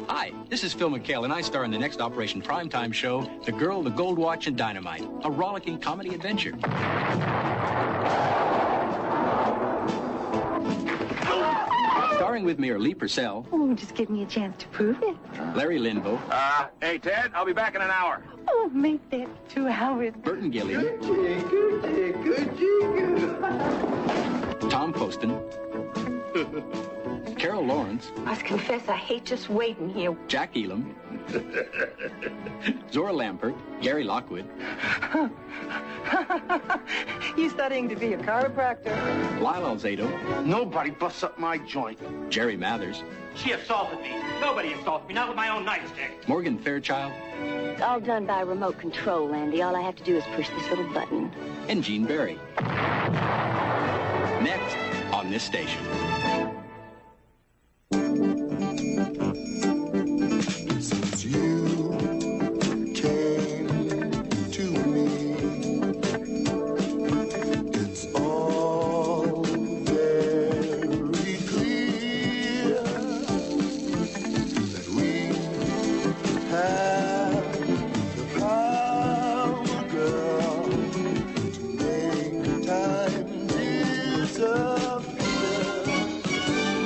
Hi, this is Phil MacHale, and I star in the next Operation Primetime show, The Girl, the Gold Watch, and Dynamite, a rollicking comedy adventure. Starring with me are Lee Purcell. Oh, just give me a chance to prove it. Larry Linvo. Hey, Ted, I'll be back in an hour. Oh, make that 2 hours. Burton Gillian. Good. Tom Poston. Carol Lawrence. I must confess, I hate just waiting here. Jack Elam. Zora Lampert. Gary Lockwood. You studying to be a chiropractor? Lyle Alzado. Nobody busts up my joint. Jerry Mathers. She assaulted me. Nobody assaulted me, not with my own nightstick. Morgan Fairchild. It's all done by remote control, Andy. All I have to do is push this little button. And Gene Barry. Next on this station. Since you came to me, it's all very clear that we have the power, girl, to make time disappear.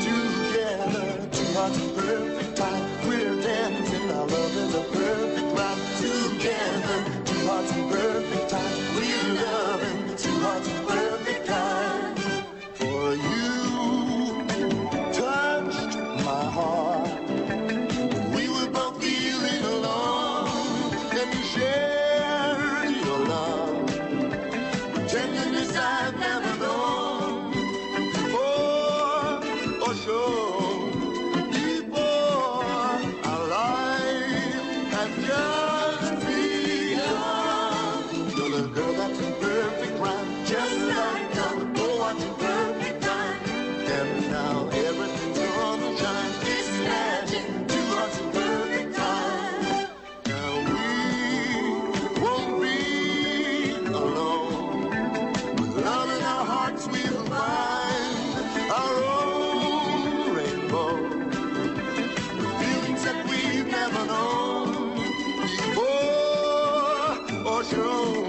Together, 2 hearts in perfect time. We're dancing, our love is a perfect rhyme. Together, 2 hearts in perfect time. We're loving, 2 hearts in perfect time. For you touched my heart. We were both feeling alone, and you shared your love with tenderness I've never known before or shown. Our life has just begun. You're the girl that's in perfect rhyme, just like the gold watch in perfect time. And now everything's gonna shine. It's magic, 2 hearts in perfect time. Now we won't be alone. With love in our hearts, we'll find our own rainbow. Feelings that we've never known before or shown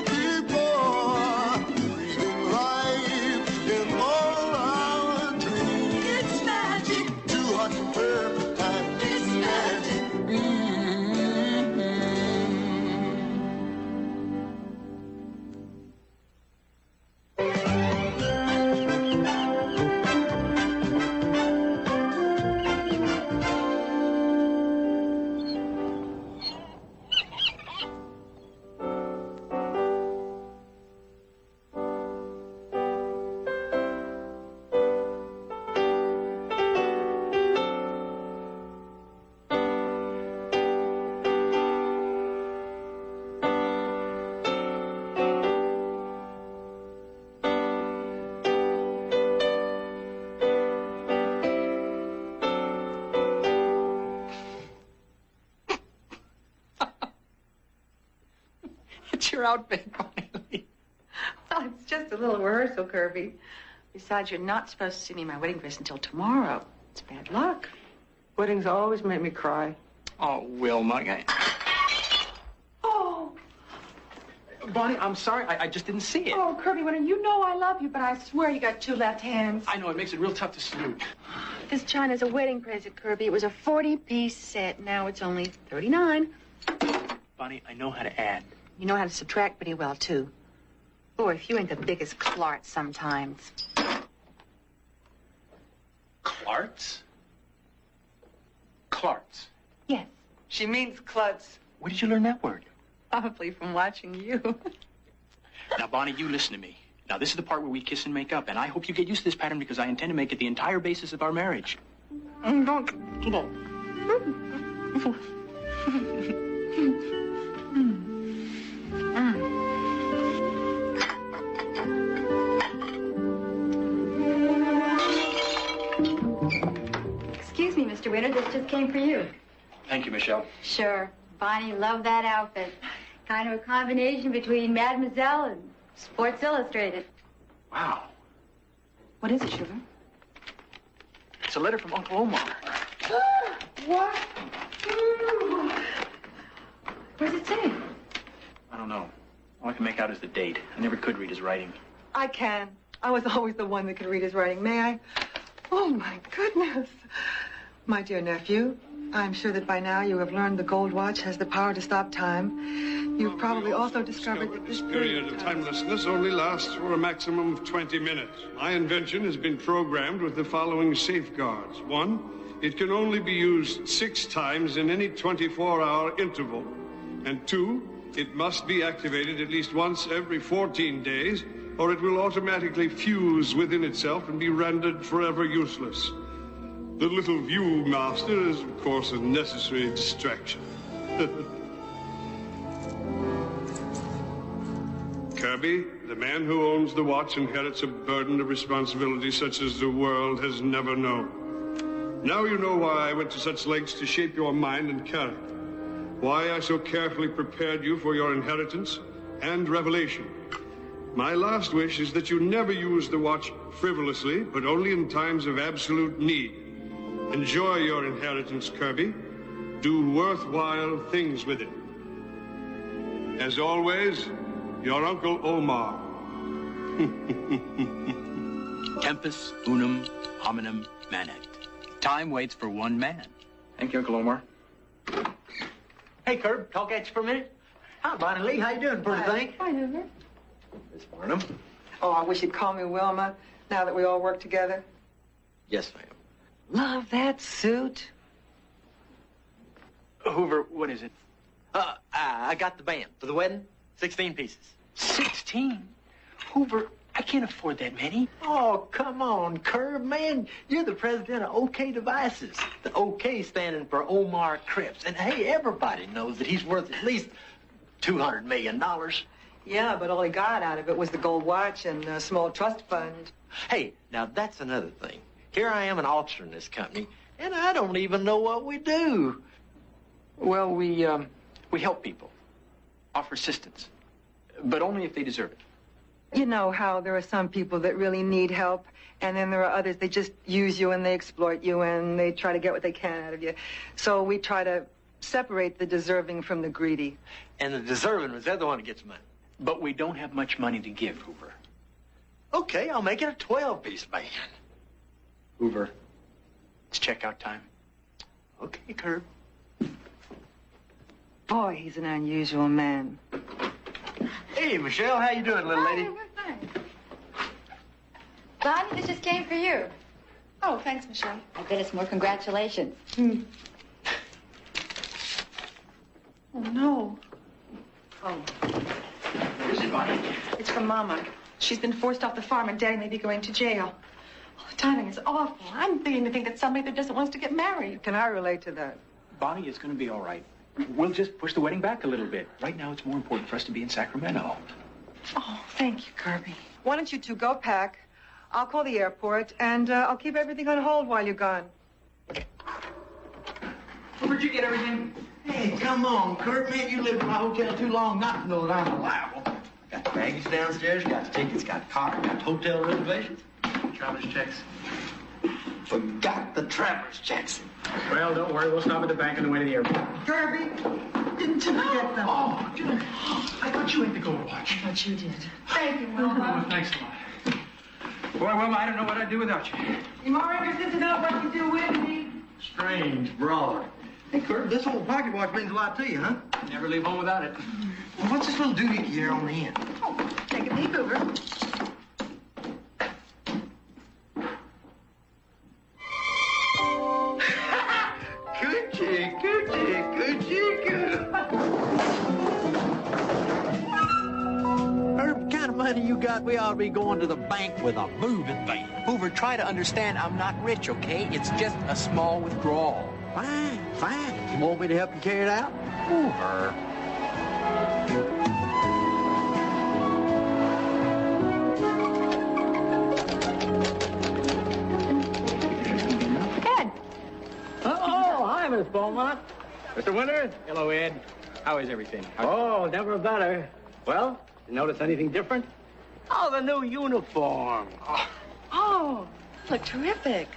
before. Breathing life in all our dreams. It's magic. 2 hearts in perfect time. It's magic. It's your outfit, Bonnie Lee. Well, it's just a little rehearsal, Kirby. Besides, you're not supposed to see me in my wedding dress until tomorrow. It's bad luck. Weddings always make me cry. Oh, Wilma. Oh! Bonnie, I'm sorry. I just didn't see it. Oh, Kirby Winter, you know I love you, but I swear you got 2 left hands. I know. It makes it real tough to salute. This china's a wedding present, Kirby. It was a 40-piece set. Now it's only 39. Bonnie, I know how to add. You know how to subtract pretty well, too. Boy, if you ain't the biggest clarts sometimes. Clarts? Clarts. Yes. She means klutz. Where did you learn that word? Probably from watching you. Now, Bonnie, you listen to me. Now, this is the part where we kiss and make up, and I hope you get used to this pattern because I intend to make it the entire basis of our marriage. Excuse me, Mr. Winter, this just came for you. Thank you, Michelle. Sure. Bonnie loved that outfit. Kind of a combination between Mademoiselle and Sports Illustrated. Wow. What is it, sugar? It's a letter from Uncle Omar. What? What does it say? I don't know. All I can make out is the date. I never could read his writing. I can. I was always the one that could read his writing. May I? Oh, my goodness. My dear nephew, I'm sure that by now you have learned the gold watch has the power to stop time. You've probably also discovered that this period of timelessness only lasts for a maximum of 20 minutes. My invention has been programmed with the following safeguards. 1, it can only be used 6 times in any 24-hour interval. And 2, it must be activated at least once every 14 days, or it will automatically fuse within itself and be rendered forever useless. The little viewmaster is, of course, a necessary distraction. Kirby, the man who owns the watch inherits a burden of responsibility such as the world has never known. Now you know why I went to such lengths to shape your mind and character. Why I so carefully prepared you for your inheritance and revelation. My last wish is that you never use the watch frivolously, but only in times of absolute need. Enjoy your inheritance, Kirby. Do worthwhile things with it. As always, your Uncle Omar. Tempus unum hominum manet. Time waits for one man. Thank you, Uncle Omar. Hey, Curb, talk at you for a minute. Hi, Bonnie Lee. How you doing, pretty thing? Hi, Hoover. Miss Barnum. Oh, I wish you'd call me Wilma, now that we all work together. Yes, ma'am. Love that suit. Hoover, what is it? I got the band for the wedding. 16 pieces. 16? Hoover, I can't afford that many. Oh, come on, Curb, man. You're the president of OK Devices. The OK standing for Omar Cripps. And, hey, everybody knows that he's worth at least $200 million. Yeah, but all he got out of it was the gold watch and a small trust fund. Hey, now that's another thing. Here I am an officer in this company, and I don't even know what we do. Well, we help people. Offer assistance. But only if they deserve it. You know how there are some people that really need help, and then there are others, they just use you and they exploit you and they try to get what they can out of you. So we try to separate the deserving from the greedy. And the deserving is the other one that gets money. But we don't have much money to give, Hoover. Okay, I'll make it a 12-piece band. Hoover, it's checkout time. Okay, Curb. Boy, he's an unusual man. Hey, Michelle, how you doing, little lady? Hi, we're fine. Bonnie, this just came for you. Oh, thanks, Michelle. I bet it's more congratulations. Oh, no. Oh. What is it, Bonnie? It's from Mama. She's been forced off the farm and Daddy may be going to jail. Oh, the timing is awful. I'm beginning to think that somebody that doesn't want us to get married. Can I relate to that? Bonnie, it's going to be all right. We'll just push the wedding back a little bit. Right now, it's more important for us to be in Sacramento. Oh, thank you, Kirby. Why don't you two go pack? I'll call the airport, and I'll keep everything on hold while you're gone. Where'd you get everything? Hey, come on, Kurt, man. You lived in my hotel too long not to know that I'm reliable. Got the baggage downstairs, got the tickets, got the car, got the hotel reservations. Traveler's checks. Forgot the traveler's checks. Well, don't worry. We'll stop at the bank on the way to the airport. Kirby, didn't you forget them? Oh, I thought you had the gold watch. I thought you did. Thank you, Wilma. Oh, thanks a lot. Boy, Wilma, I don't know what I'd do without you. You more interested to know what you do with me? Strange brother. Hey, Kurt, this old pocket watch means a lot to you, huh? Never leave home without it. Well, what's this little doohickey here on the end? Oh, take a peek, Hoover. Coochie, coochie, coochie, coo. Herb, what kind of money you got? We ought to be going to the bank with a moving van. Hoover, try to understand I'm not rich, okay? It's just a small withdrawal. Fine, fine. You want me to help you carry it out? Hoover. Ed. Oh, hi, Miss Beaumont. Mr. Winter. Hello, Ed. How is everything? Oh, never better. Well, you notice anything different? Oh, the new uniform. Oh, look terrific.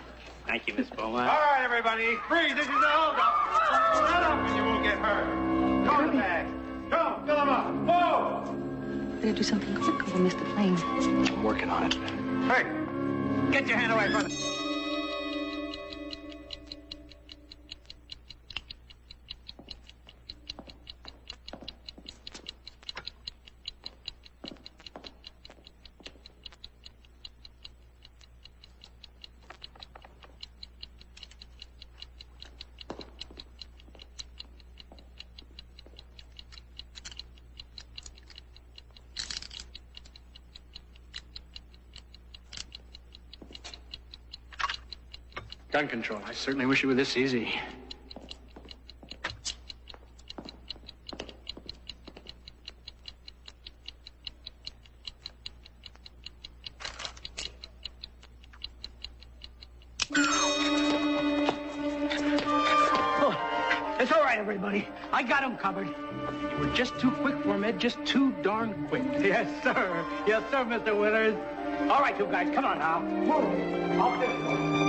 Thank you, Miss Beaumont. All right, everybody. Freeze. This is the holdup. Shut up and you won't get hurt. Go the bag. Come, fill them up. Whoa! Better do something quick or we'll miss the plane. I'm working on it. Hey, get your hand away from it. Gun control. I certainly wish it were this easy. Oh, it's all right, everybody. I got him covered. You were just too quick for him, Ed. Just too darn quick. Yes, sir. Yes, sir, Mr. Winters. All right, you guys, come on now. Move. Off this one.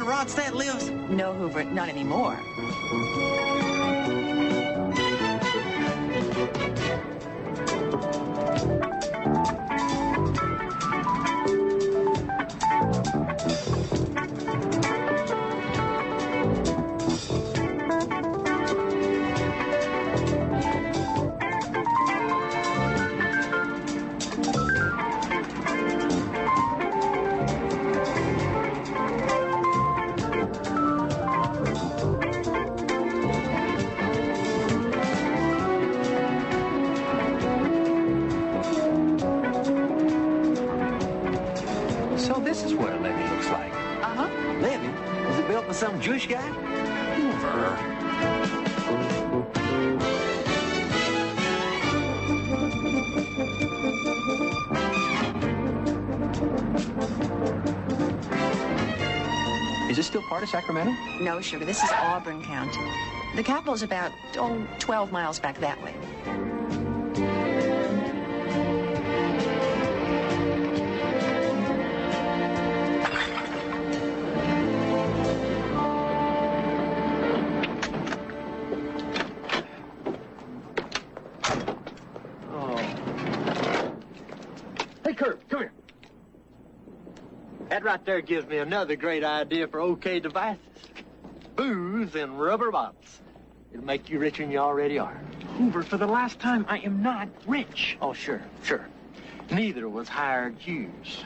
Ronstadt lives? No, Hoover, not anymore. Some Jewish guy? Hoover. Is this still part of Sacramento? No, sugar, this is Auburn County. The capital's about, 12 miles back that way. That right there gives me another great idea for OK devices. Booze in rubber bottles. It'll make you richer than you already are. Hoover, for the last time, I am not rich. Oh, sure. Neither was hired Hughes.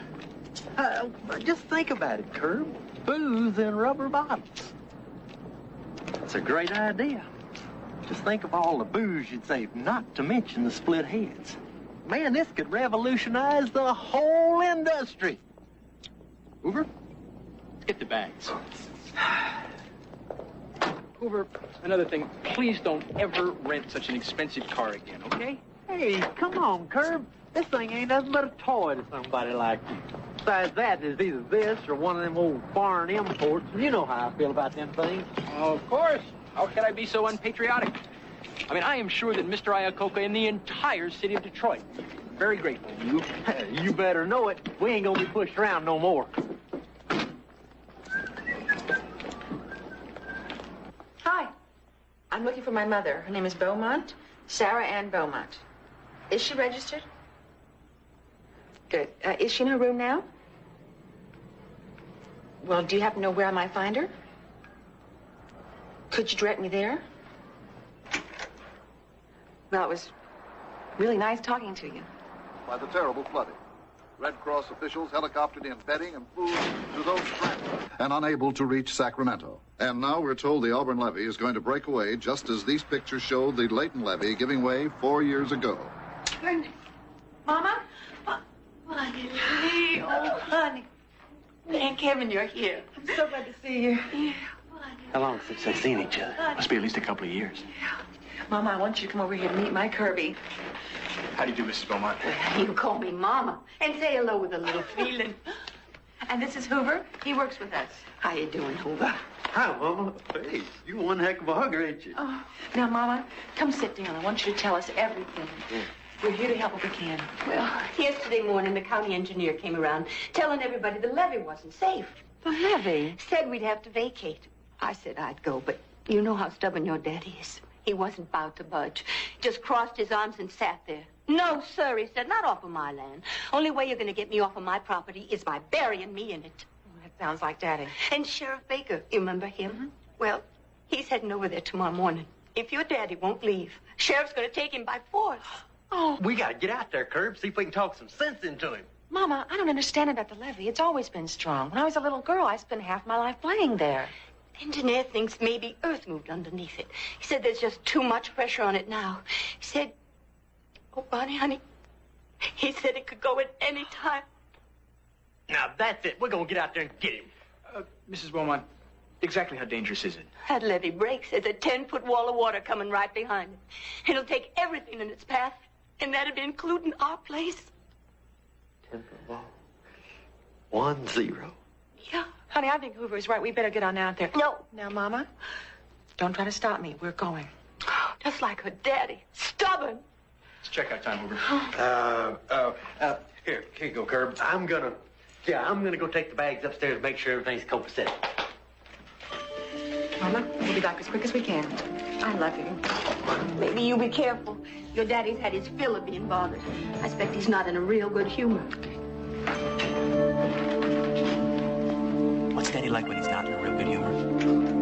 Just think about it, Curb. Booze in rubber bottles. It's a great idea. Just think of all the booze you'd save, not to mention the split heads. Man, this could revolutionize the whole industry. Hoover, let's get the bags. Hoover, another thing, please don't ever rent such an expensive car again, okay? Hey, come on, Curb. This thing ain't nothing but a toy to somebody like you. Besides that, it's either this or one of them old foreign imports. You know how I feel about them things. Of course. How could I be so unpatriotic? I mean, I am sure that Mr. Iacocca and the entire city of Detroit are very grateful to you. You better know it. We ain't gonna be pushed around no more. Hi. I'm looking for my mother. Her name is Beaumont, Sarah Ann Beaumont. Is she registered? Good. Is she in her room now? Well, do you happen to know where I might find her? Could you direct me there? Well, it was really nice talking to you. By the terrible flooding. Red Cross officials helicoptered in bedding and food to those stranded and unable to reach Sacramento. And now we're told the Auburn levee is going to break away just as these pictures showed the Layton levee giving way 4 years ago. Mama? Bonnie Lee, oh, honey. Thank heaven you're here. I'm so glad to see you. Yeah, How long since they've seen each other? Must be at least a couple of years. Mama, I want you to come over here to meet my Kirby. How do you do, Mrs. Beaumont? You call me Mama and say hello with a little feeling. And this is Hoover. He works with us. How you doing, Hoover? Hi, Mama. Hey, you one heck of a hugger, ain't you? Oh, now, Mama, come sit down. I want you to tell us everything. Yeah. We're here to help if we can. Well, yesterday morning, the county engineer came around telling everybody the levee wasn't safe. The levee? Said we'd have to vacate. I said I'd go, but you know how stubborn your daddy is. He wasn't about to budge. Just crossed his arms and sat there. No, sir, he said, not off of my land. Only way you're going to get me off of my property is by burying me in it. That sounds like Daddy. And Sheriff Baker, you remember him? Mm-hmm. Well, he's heading over there tomorrow morning. If your daddy won't leave, Sheriff's going to take him by force. Oh, We gotta get out there, Curb, see if we can talk some sense into him. Mama, I don't understand about the levee. It's always been strong. When I was a little girl, I spent half my life playing there. The engineer thinks maybe earth moved underneath it. He said there's just too much pressure on it now. He said, oh, Bonnie, honey, he said it could go at any time. Now, that's it. We're gonna get out there and get him. Mrs. Beaumont, exactly how dangerous is it? That levee breaks. There's a 10-foot wall of water coming right behind it. It'll take everything in its path, and that'd be including our place. 10-foot wall. 1-0. Yeah. Honey, I think Hoover is right. We better get on out there. No. Now, Mama, don't try to stop me. We're going. Just like her daddy. Stubborn. It's checkout time, Hoover. Here you go, Curb. I'm gonna go take the bags upstairs and make sure everything's copacetic. Mama, we'll be back as quick as we can. I love you. Maybe you be careful. Your daddy's had his fill of being bothered. I expect he's not in a real good humor. What's Daddy like when he's not in a real good humor?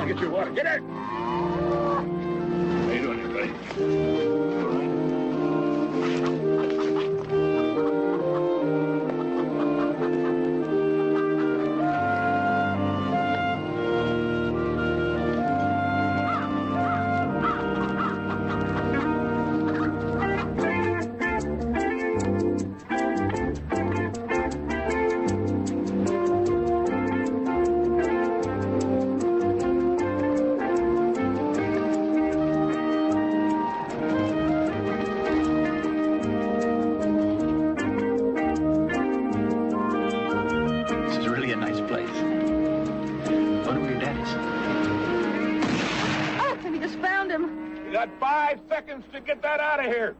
Get your water. Get it! How you doing, everybody? Got 5 seconds to get that out of here.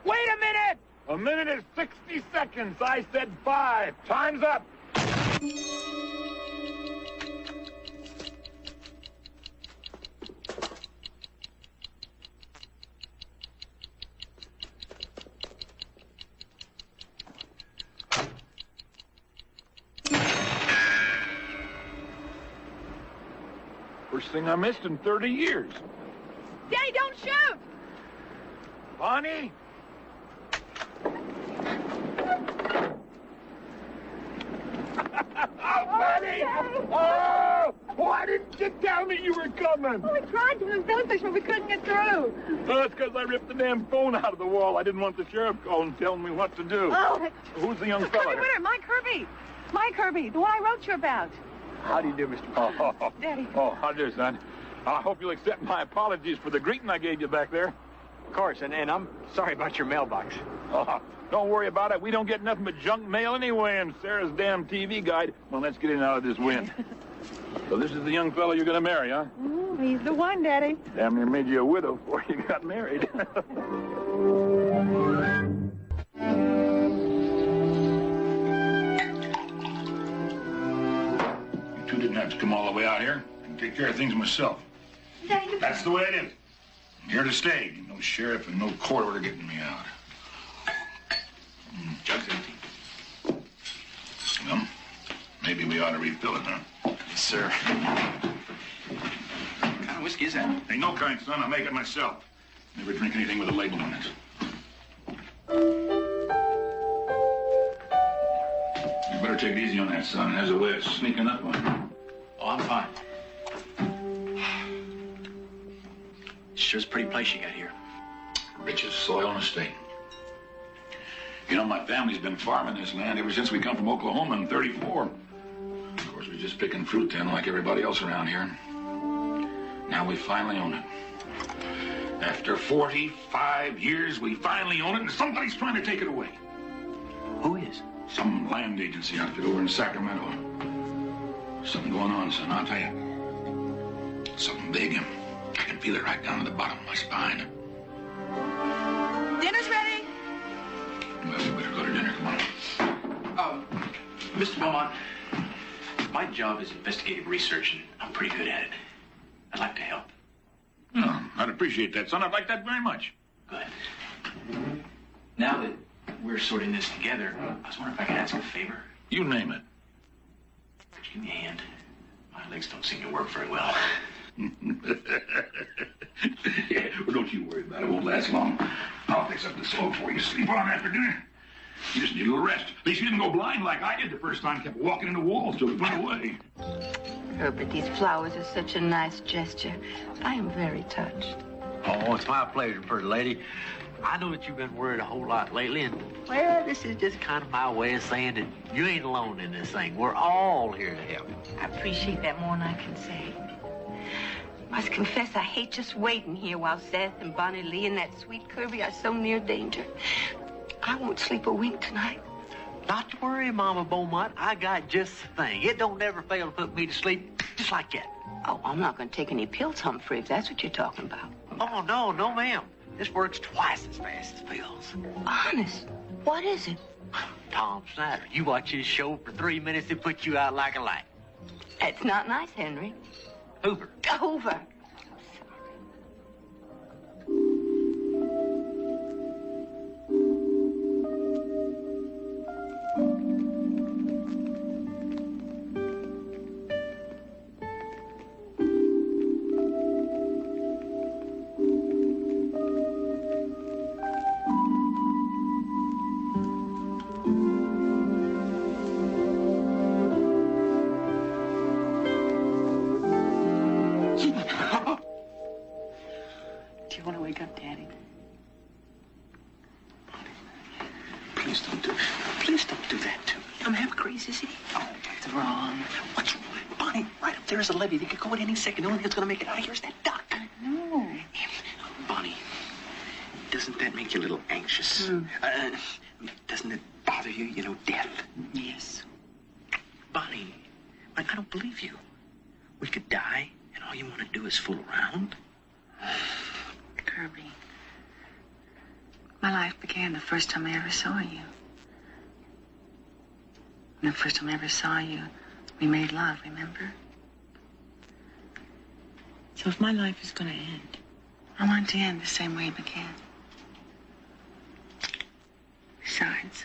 Wait a minute! A minute is 60 seconds. I said 5. Time's up. First thing I missed in 30 years. Daddy, don't shoot! Bonnie? Bonnie! Oh! Why didn't you tell me you were coming? Oh, we tried to move jellyfish, but we couldn't get through. Oh, it's because I ripped the damn phone out of the wall. I didn't want the sheriff calling and telling me what to do. Oh, Who's the young Kirby fella? Winter, my Kirby. My Kirby, the one I wrote you about. How do you do, Mr. Daddy. Oh, how do you, son? I hope you'll accept my apologies for the greeting I gave you back there. Of course, and I'm sorry about your mailbox. Oh, don't worry about it. We don't get nothing but junk mail anyway, and Sarah's damn TV guide. Well, let's get in out of this wind. So this is the young fellow you're going to marry, huh? Oh, he's the one, Daddy. Damn near made you a widow before you got married. You two didn't have to come all the way out here. I can take care of things myself. Daddy. That's the way it is. I'm here to stay. No sheriff and no court order getting me out. Jug's empty. Well, maybe we ought to refill it, huh? Yes, sir. What kind of whiskey is that? Ain't no kind, son. I'll make it myself. Never drink anything with a label on it. You better take it easy on that, son. There's a way of sneaking up on you. Oh, I'm fine. Sure is a pretty place you got here. Richest soil in the state. You know, my family's been farming this land ever since we come from Oklahoma in '34. Of course, we're just picking fruit then like everybody else around here. Now we finally own it. After 45 years, we finally own it, and somebody's trying to take it away. Who is? Some land agency outfit over in Sacramento. Something going on, son, I'll tell you. Something big. I can feel it right down to the bottom of my spine. Dinner's ready. Well, we better go to dinner. Come on. Mr. Beaumont, my job is investigative research, and I'm pretty good at it. I'd like to help. Oh, I'd appreciate that, son. I'd like that very much. Good. Now that we're sorting this together, I was wondering if I could ask a favor. You name it. Could you give me a hand? My legs don't seem to work very well. Yeah, well, don't you worry about it. It won't last long. I'll fix up the stove for you. Sleep on after dinner. You just need a little rest. At least you didn't go blind like I did the first time. Kept walking into walls till it went away. Herbert, these flowers are such a nice gesture. I am very touched. Oh, it's my pleasure, pretty lady. I know that you've been worried a whole lot lately, and, well, this is just kind of my way of saying that you ain't alone in this thing. We're all here to help. I appreciate that more than I can say. I must confess, I hate just waiting here while Seth and Bonnie Lee and that sweet Kirby are so near danger. I won't sleep a wink tonight. Not to worry, Mama Beaumont. I got just the thing. It don't never fail to put me to sleep just like that. Oh, I'm not going to take any pills, Humphrey, if that's what you're talking about. Oh, no, ma'am. This works twice as fast as pills. Honest? What is it? Tom Snyder. You watch his show for 3 minutes, it puts you out like a light. That's not nice, Henry. Hoover. Hoover. There's a levee that could go at any second. The only thing that's going to make it out of here is that duck. No. Bonnie, doesn't that make you a little anxious? Doesn't it bother you, you know, death? Yes. Bonnie, I don't believe you. We could die, and all you want to do is fool around. Kirby, my life began the first time I ever saw you. And the first time I ever saw you, we made love, remember? So if my life is going to end, I want it to end the same way it began. Besides,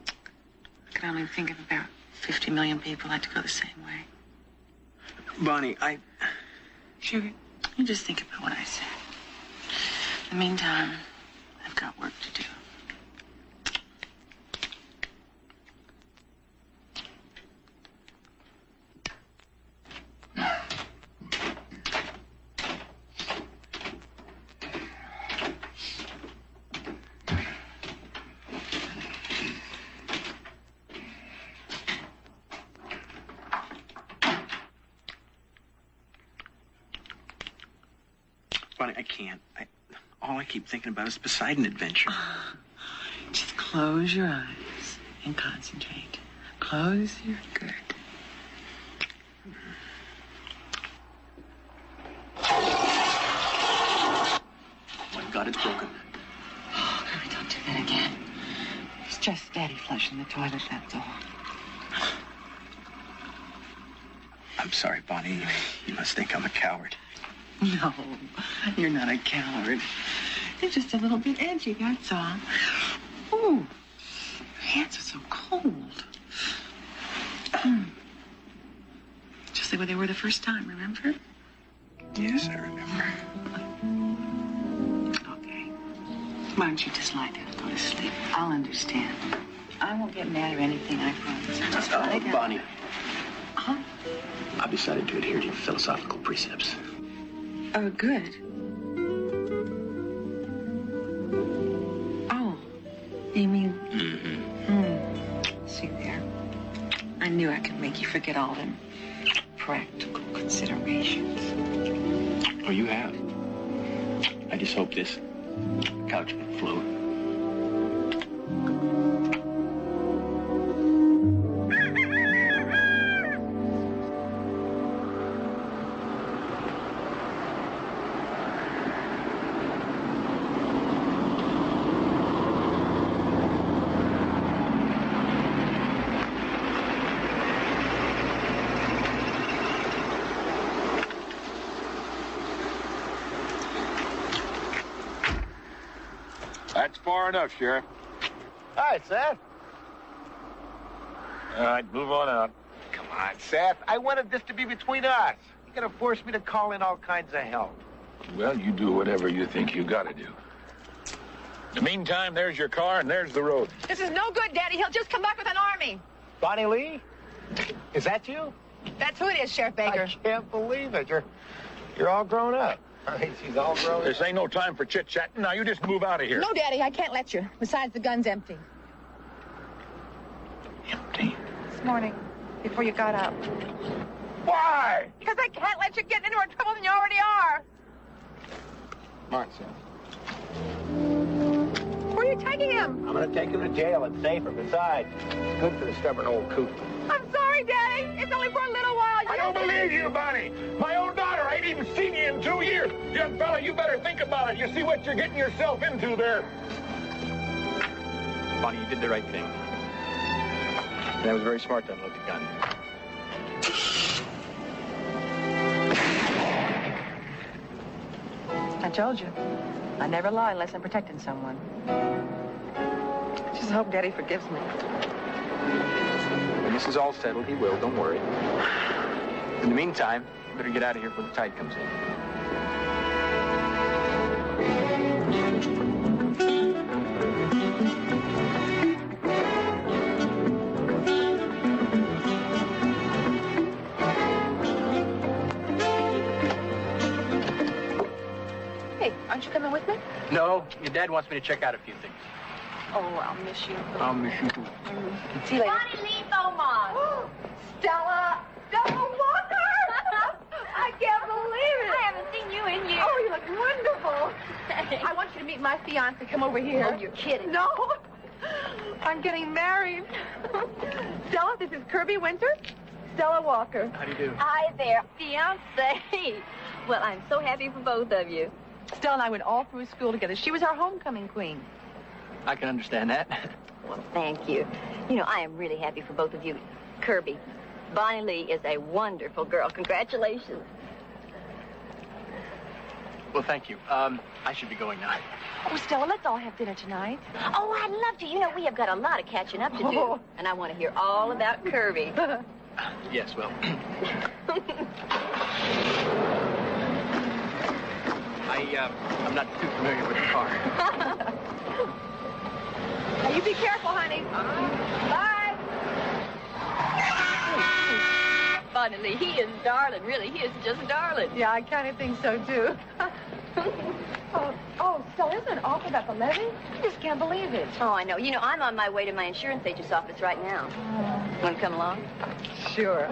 I can only think of about 50 million people like to go the same way. Bonnie, Sugar, you just think about what I said. In the meantime, I've got work to do. Bonnie, I can't. All I keep thinking about is Poseidon Adventure. Just close your eyes and concentrate. Close your... Good. My God, it's broken. Oh, Kirby, don't do that again. It's just Daddy flushing the toilet, that's all. I'm sorry, Bonnie. You must think I'm a coward. No, you're not a coward. You're just a little bit edgy, that's all. Ooh, your hands are so cold. Just the way they were the first time, remember? Yes, I remember. Okay. Why don't you just lie down and go to sleep? I'll understand. I won't get mad or anything, I promise. Bonnie, Huh? I've decided to adhere to your philosophical precepts. Oh, good. Oh, you mean... See there. I knew I could make you forget all them practical considerations. Oh, you have. I just hope this couch can float. That's far enough, Sheriff. Hi, Seth. All right, move on out. Come on, Seth. I wanted this to be between us. You're gonna force me to call in all kinds of help. Well, you do whatever you think you gotta do. In the meantime, there's your car and there's the road. This is no good, Daddy. He'll just come back with an army. Bonnie Lee? Is that you? That's who it is, Sheriff Baker. I can't believe it. You're all grown up. I mean, she's all grown up. This ain't no time for chit-chatting. Now, you just move out of here. No, Daddy, I can't let you. Besides, the gun's empty. Empty? This morning, before you got up. Why? Because I can't let you get into more trouble than you already are. All right, Seth. Where are you taking him? I'm gonna take him to jail. It's safer. Besides, it's good for the stubborn old coot. I'm sorry, Daddy. It's only for a little while. I don't believe you, Bonnie. My own daughter ain't even seen you in 2 years. Young fella, you better think about it. You see what you're getting yourself into there. Bonnie, you did the right thing. And that was very smart to unload the gun. I told you. I never lie unless I'm protecting someone. I just hope Daddy forgives me. When this is all settled, he will. Don't worry. In the meantime, you better get out of here before the tide comes in. Hey, aren't you coming with me? No, your dad wants me to check out a few things. Oh, I'll miss you. I'll miss you too. See you later. Bonnie Lee Beaumont. Stella! Stella Walker! I can't believe it. I haven't seen you in years. Oh, you look wonderful. I want you to meet my fiance. Come over here. Oh, you're kidding. No. I'm getting married. Stella, this is Kirby Winter. Stella Walker. How do you do? Hi there, fiance. Well, I'm so happy for both of you. Stella and I went all through school together. She was our homecoming queen. I can understand that. Well, thank you. You know, I am really happy for both of you. Kirby, Bonnie Lee is a wonderful girl. Congratulations. Well, thank you. I should be going now. Oh, Stella, let's all have dinner tonight. Oh, I'd love to. You know, we have got a lot of catching up to do. Oh. And I want to hear all about Kirby. Yes, well. I'm not too familiar with the car. Now, you be careful, honey. Bye. Bonnie Lee, he is darling, really. He is just darling. Yeah, I kind of think so, too. Oh, Stella, isn't it awful about the levy? I just can't believe it. Oh, I know. You know, I'm on my way to my insurance agent's office right now. Want to come along? Sure.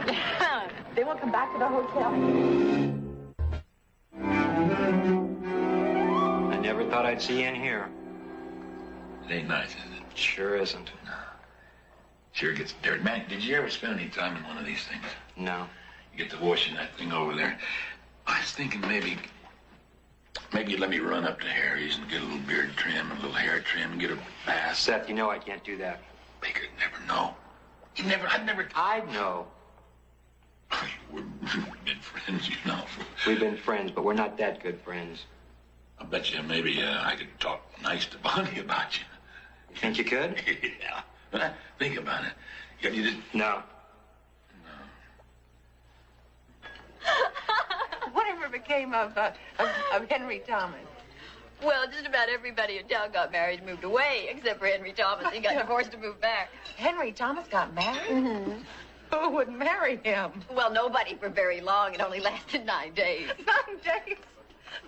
They won't come back to the hotel. I never thought I'd see you in here. It ain't nice, is it? Sure isn't. No. Sure gets dirty. Man, did you ever spend any time in one of these things? No. You get to washing that thing over there. I was thinking maybe you'd let me run up to Harry's and get a little beard trim, a little hair trim, and get a bath. Seth, you know I can't do that. Baker'd never know. I'd know. We've been friends, you know. We've been friends, but we're not that good friends. I bet you maybe I could talk nice to Bonnie about you. You think you could? Yeah. Think about it. You just... No. Whatever became of Henry Thomas? Well, just about everybody in town got married and moved away, except for Henry Thomas. He got divorced and moved back. Henry Thomas got married? Mm-hmm. Who would marry him? Well, nobody for very long. It only lasted 9 days. 9 days?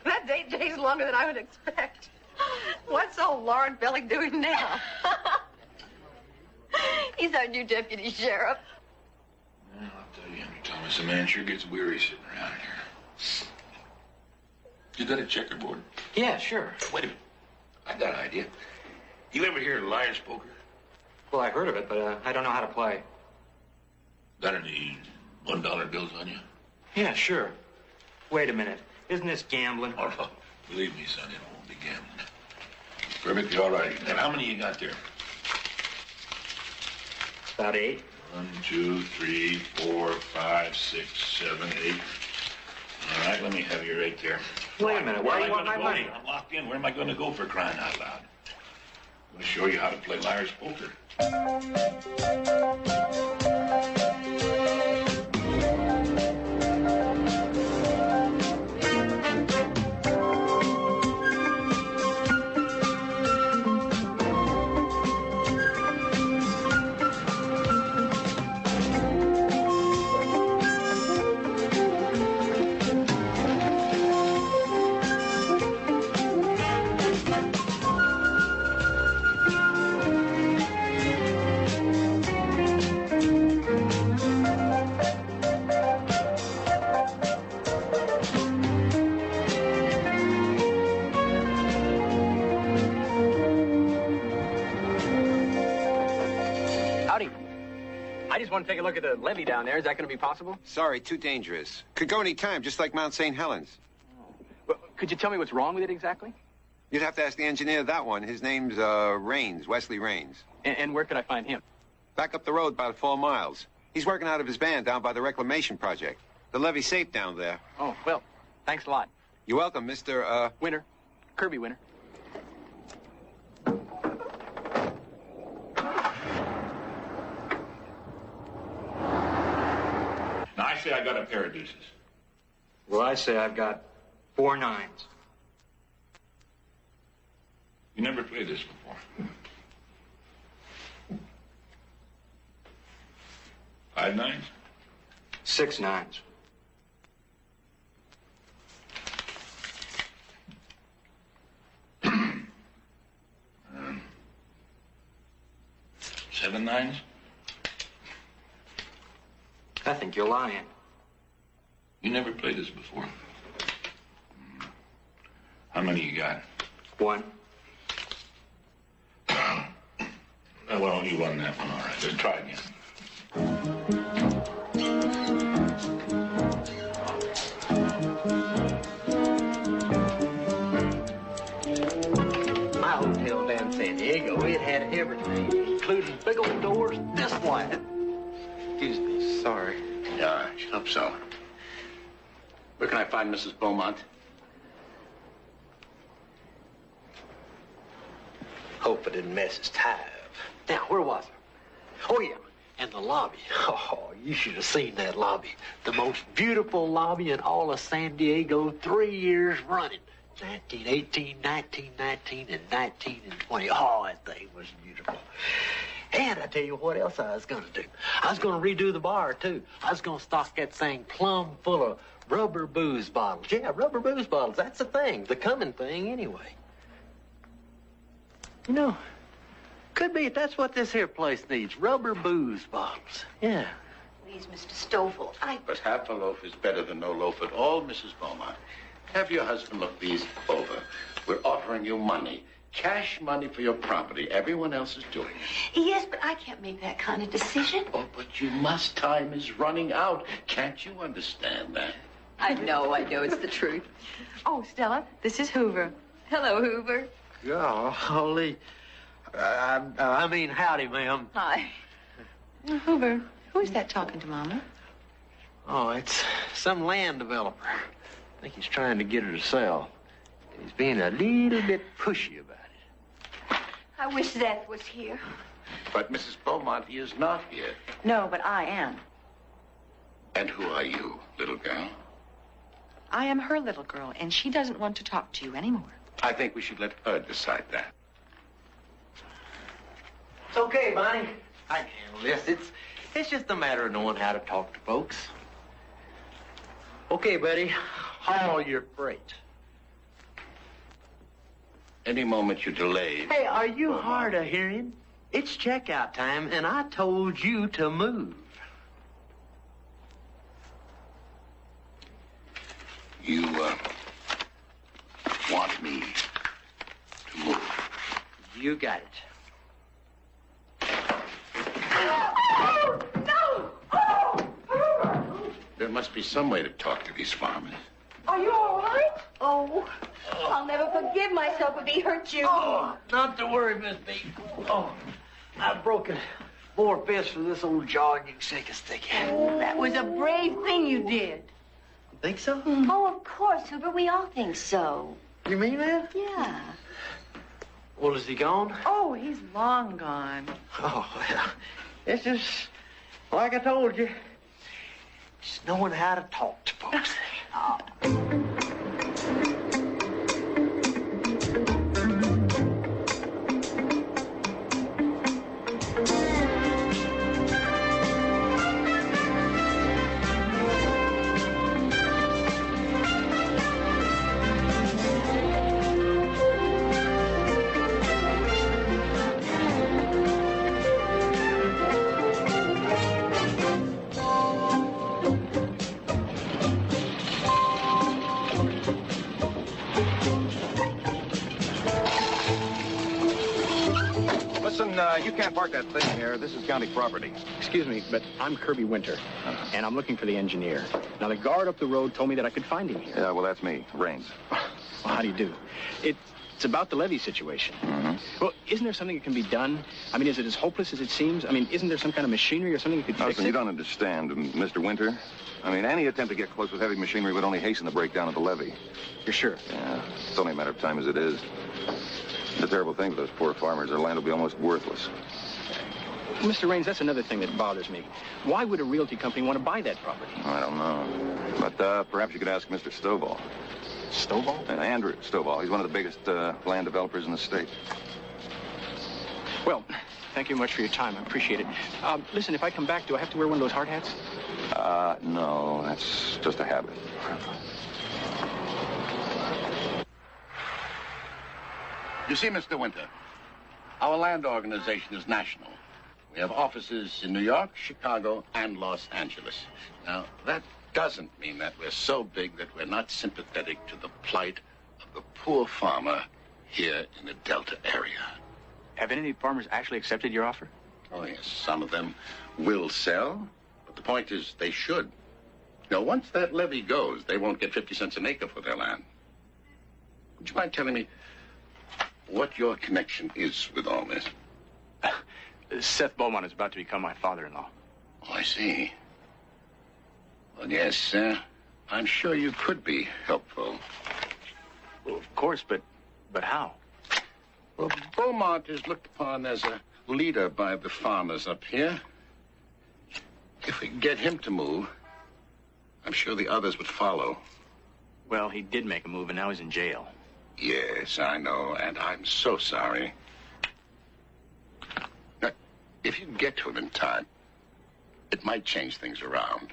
That's 8 days longer than I would expect. What's old Lauren Belly doing now? He's our new deputy sheriff. Well, I'll tell you, Henry Thomas, the man sure gets weary sitting around here. You got a checkerboard? Yeah, sure. Wait a minute. I got an idea. You ever hear of liar's poker? Well, I heard of it, but I don't know how to play. Got any $1 bills on you? Yeah, sure. Wait a minute. Isn't this gambling? Oh, no. Believe me, son, it won't be gambling. Perfectly all right. Now, how many you got there? About 8. 1, 2, 3, 4, 5, 6, 7, 8. All right, let me have your 8 there. Wait a minute. Why do you want my money? I'm locked in. Where am I going to go for crying out loud? I'm going to show you how to play liar's poker. Want to take a look at the levee down there. Is that going to be possible? Sorry, too dangerous. Could go any time, just like Mount St. Helens. Well, could you tell me what's wrong with it exactly? You'd have to ask the engineer that one. His name's Raines, Wesley Raines. And where could I find him? Back up the road about 4 miles. He's working out of his van down by the reclamation project. The levee's safe down there. Oh, well, thanks a lot. You're welcome, Mr. Winter. Kirby Winter. Now, I say I got a pair of deuces. Well, I say I've got 4 9s. You never played this before. 5 9s? 6 9s. 7 9s? I think you're lying. You never played this before. How many you got? 1. Well, you won that one, all right. Let's try again. My hotel down in San Diego, it had everything, including big old doors this wide. Excuse me, sorry. Yeah, I hope so. Where can I find Mrs. Beaumont? Hope I didn't mess his tie up. Now, where was I? Oh, yeah, and the lobby. Oh, you should have seen that lobby. The most beautiful lobby in all of San Diego, 3 years running. 1918, 1919, and 19 and 20. Oh, that thing was beautiful. And I tell you what else I was going to do. I was going to redo the bar, too. I was going to stock that thing plumb full of rubber booze bottles. Yeah, rubber booze bottles. That's the thing. The coming thing, anyway. You know, could be that's what this here place needs. Rubber booze bottles. Yeah. Please, Mr. Stovall, But half a loaf is better than no loaf at all, Mrs. Beaumont. Have your husband look these over. We're offering you money. Cash money for your property. Everyone else is doing it. Yes, but I can't make that kind of decision. Oh, but you must. Time is running out. Can't you understand that? I know. It's the truth. Oh, Stella, this is Hoover. Hello, Hoover. Golly. I mean, howdy, ma'am. Hi. Hoover, who's that talking to Mama? Oh, it's some land developer. I think he's trying to get her to sell. He's being a little bit pushy about it. I wish Zeth was here. But Mrs. Beaumont, he is not here. No, but I am. And who are you, little girl? I am her little girl, and she doesn't want to talk to you anymore. I think we should let her decide that. It's okay, Bonnie. I can handle this. It's just a matter of knowing how to talk to folks. Okay, buddy. Haul your freight. Any moment you delay... Hey, are you hard of hearing? It's checkout time, and I told you to move. You, want me to move? You got it. There must be some way to talk to these farmers. Are you all right? Oh, I'll never forgive myself if he hurt you. Oh, not to worry, Miss B. Oh, I've broken more fists for this old jaw than you can shake a stick at. Oh, that was a brave thing you did. Think so? Oh, of course, Hoover. We all think so. You mean that? Yeah. Well, is he gone? Oh, he's long gone. Oh, well, it's just like I told you. Just knowing how to talk to folks. You can't park that thing here. This is county property. Excuse me, but I'm Kirby Winter, and I'm looking for the engineer. Now, the guard up the road told me that I could find him here. Yeah, well, that's me, Raines. Well, how do you do? It's about the levee situation. Well, isn't there something that can be done? I mean, is it as hopeless as it seems? I mean, isn't there some kind of machinery or something that could fix Listen, it? you don't understand, Mr. Winter. I mean, any attempt to get close with heavy machinery would only hasten the breakdown of the levee. You're sure? Yeah, it's only a matter of time as it is. The terrible thing for those poor farmers, their land will be almost worthless. Mr. Raines, that's another thing that bothers me. Why would a realty company want to buy that property? I don't know. But perhaps you could ask Mr. Stovall. Stovall? Andrew Stovall. He's one of the biggest land developers in the state. Well, thank you much for your time. I appreciate it. Listen, if I come back, do I have to wear one of those hard hats? No, that's just a habit. You see, Mr. Winter, our land organization is national. We have offices in New York, Chicago, and Los Angeles. Now, that doesn't mean that we're so big that we're not sympathetic to the plight of the poor farmer here in the Delta area. Have any farmers actually accepted your offer? Oh, yes, some of them will sell, but the point is they should. Now, once that levy goes, they won't get 50 cents an acre for their land. Would you mind telling me what your connection is with all this? Seth Beaumont is about to become my father-in-law. Oh, I see. Well, yes, I'm sure you could be helpful. Well, of course, but how? Well, Beaumont is looked upon as a leader by the farmers up here. If we get him to move, I'm sure the others would follow. Well, he did make a move, and now he's in jail. Yes, I know, and I'm so sorry. Now, if you get to him in time, it might change things around.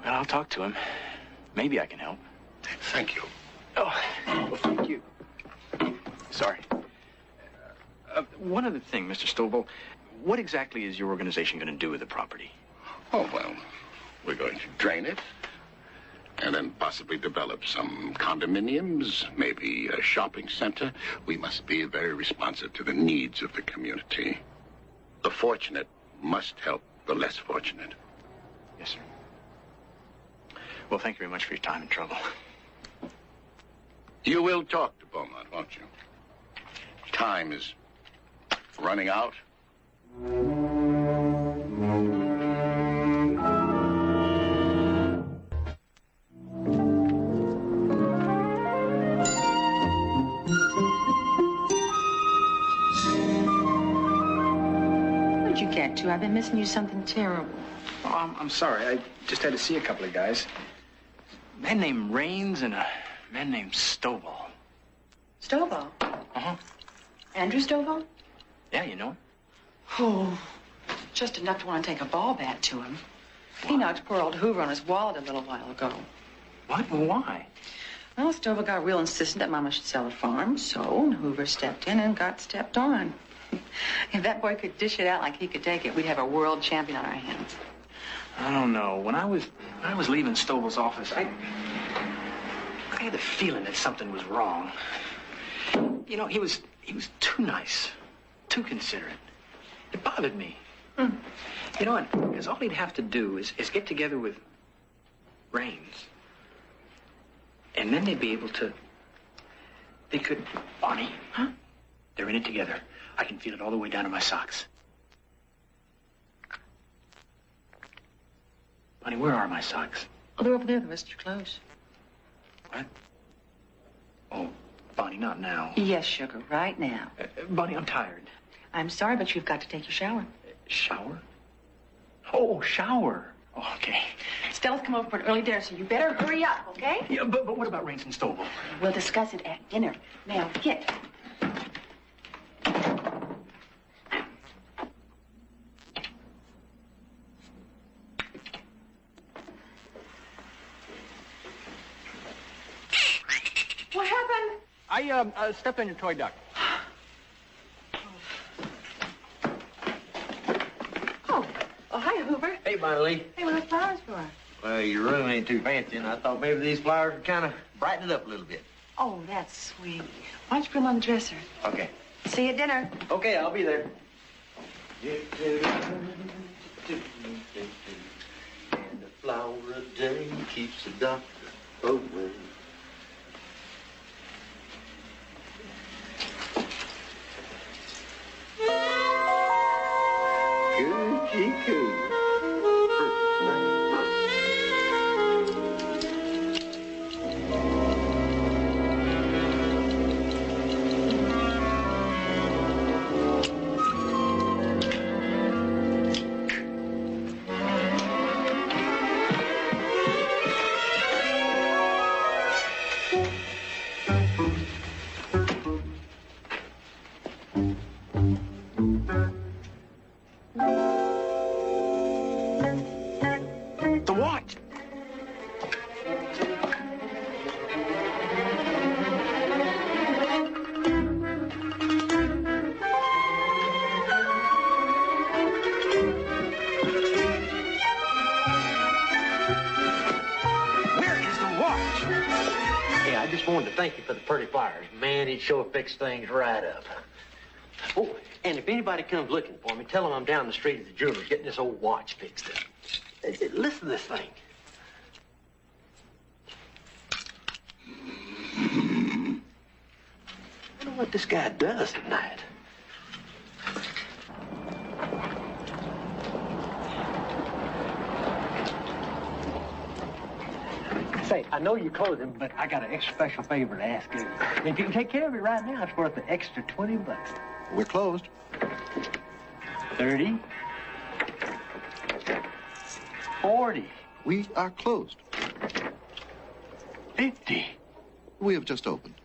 Well, I'll talk to him. Maybe I can help. Thank you. Oh, well, thank you. Sorry. One other thing, Mr. Stovall. What exactly is your organization going to do with the property? Oh, well, we're going to drain it, and then possibly develop some condominiums, maybe a shopping center. We must be very responsive to the needs of the community. The fortunate must help the less fortunate. Yes, sir. Well, thank you very much for your time and trouble. You will talk to Beaumont, won't you? Time is running out. Where'd you get to? I've been missing you something terrible. Oh, I'm sorry. I just had to see a couple of guys. A man named Raines and a man named Stovall. Stovall? Uh-huh. Andrew Stovall? Yeah, you know him. Oh, just enough to want to take a ball bat to him. He knocked poor old Hoover on his wallet a little while ago. What? Well, why? Well, Stovall got real insistent that Mama should sell the farm, so Hoover stepped in and got stepped on. If that boy could dish it out like he could take it, we'd have a world champion on our hands. I don't know. When I was leaving Stovall's office, I had the feeling that something was wrong. You know, he was too nice, too considerate. It bothered me. You know, because all he'd have to do is get together with Raines. And then they'd be able to... They could... Bonnie, huh? They're in it together. I can feel it all the way down to my socks. Bonnie, where are my socks? Oh, they're over there. The rest of your clothes. What? Oh, Bonnie, not now. Yes, sugar, right now. Bonnie, I'm tired. I'm sorry, but you've got to take your shower. Shower? Oh, shower. Oh, okay. Stella's come over for an early dinner, so you better hurry up, okay? Yeah, but what about Raines and Stovall? We'll discuss it at dinner. Now, get. What happened? I stepped on your toy duck. Oh, hi, Hoover. Hey, Bonnie Lee. Hey, what are flowers for? Well, your room ain't too fancy, and I thought maybe these flowers would kind of brighten it up a little bit. Oh, that's sweet. Why don't you put them on the dresser? Okay. See you at dinner. Okay, I'll be there. And the flower of day keeps the doctor away. Coochie coo. The what? Where is the watch? Hey, I just wanted to thank you for the pretty flowers. Man, it sure fixed things right up. Oh, and if anybody comes looking for me, tell them I'm down the street at the jeweler's getting this old watch fixed up. Listen to this thing. I wonder what this guy does at night. Say, I know you're closing, but I got an extra special favor to ask you. If you can take care of it right now, it's worth an extra $20. We're closed. 30. 40. We are closed. 50. We have just opened.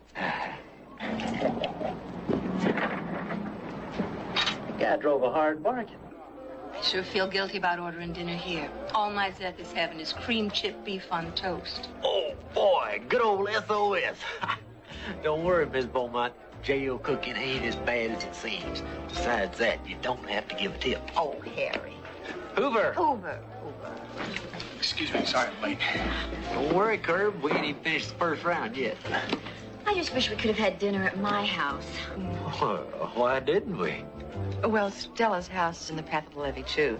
Guy drove a hard bargain. I sure feel guilty about ordering dinner here. All my Zeth is having is cream chip beef on toast. Oh, boy, good old SOS. Don't worry, Miss Beaumont. Jail cooking ain't as bad as it seems. Besides that, you don't have to give a tip. Oh, Harry. Hoover. Hoover. Excuse me, sorry I'm late. Don't worry, Curb. We ain't even finished the first round yet. I just wish we could have had dinner at my house. Why didn't we? Well, Stella's house is in the path of the levee, too.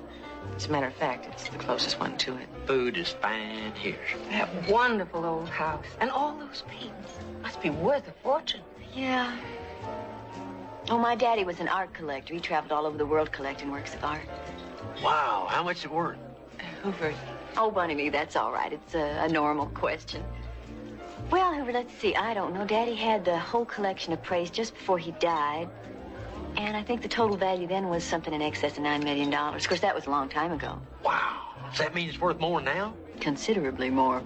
As a matter of fact, it's the closest one to it. Food is fine here. That wonderful old house. And all those paintings must be worth a fortune. Yeah. Oh, my daddy was an art collector. He traveled all over the world collecting works of art. Wow, how much is it worth? Hoover. Oh, Bonnie Lee, that's all right. It's a normal question. Well, Hoover, let's see. I don't know. Daddy had the whole collection appraised just before he died. And I think the total value then was something in excess of $9 million. Of course, that was a long time ago. Wow. Does that mean it's worth more now? Considerably more.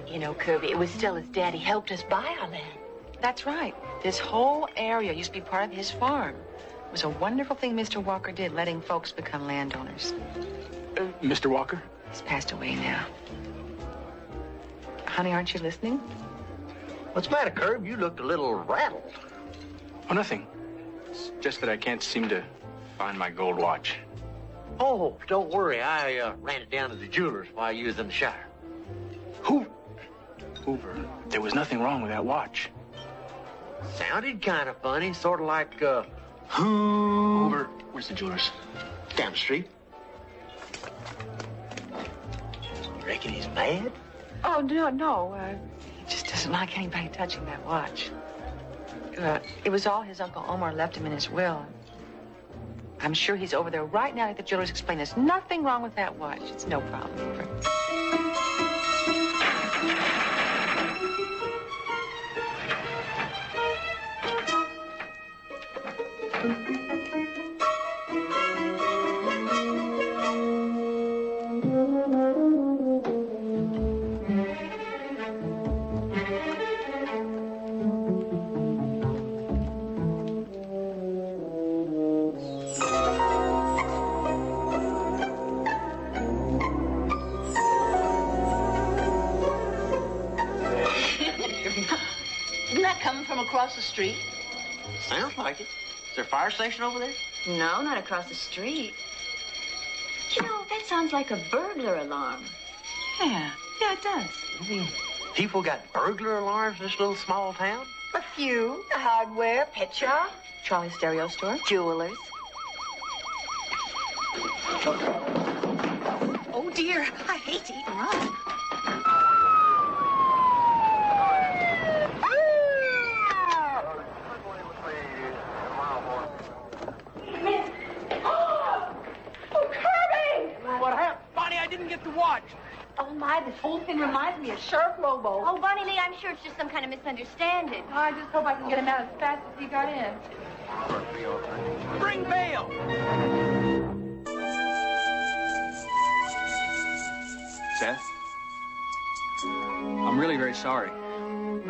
You know, Kirby, it was Stella's daddy helped us buy our land. That's right. This whole area used to be part of his farm. It was a wonderful thing Mr. Walker did, letting folks become landowners. Mr. Walker? He's passed away now. Honey, aren't you listening? What's the matter, Curb? You looked a little rattled. Oh, nothing. It's just that I can't seem to find my gold watch. Oh, don't worry. I ran it down to the jeweler's while you was in the shower. Hoover, there was nothing wrong with that watch. Sounded kind of funny, sort of like, Hoover, where's the jeweler's? Down the street. You reckon he's mad? Oh, no. He just doesn't like anybody touching that watch. It was all his Uncle Omar left him in his will. I'm sure he's over there right now at the jeweler's explain there's nothing wrong with that watch. It's no problem. Isn't that coming from across the street? Sounds like it. Is there a fire station over there? No, not across the street. You know, that sounds like a burglar alarm. Yeah, it does. You mean people got burglar alarms in this little small town? A few. Hardware, pet shop, Charlie's stereo store, jewelers. Oh, dear. I hate to even run. Watch. Oh, my, this whole thing reminds me of Sheriff Lobo. Oh, Bonnie Lee, I'm sure it's just some kind of misunderstanding. I just hope I can get him out as fast as he got in. Bring bail. Seth? I'm really very sorry.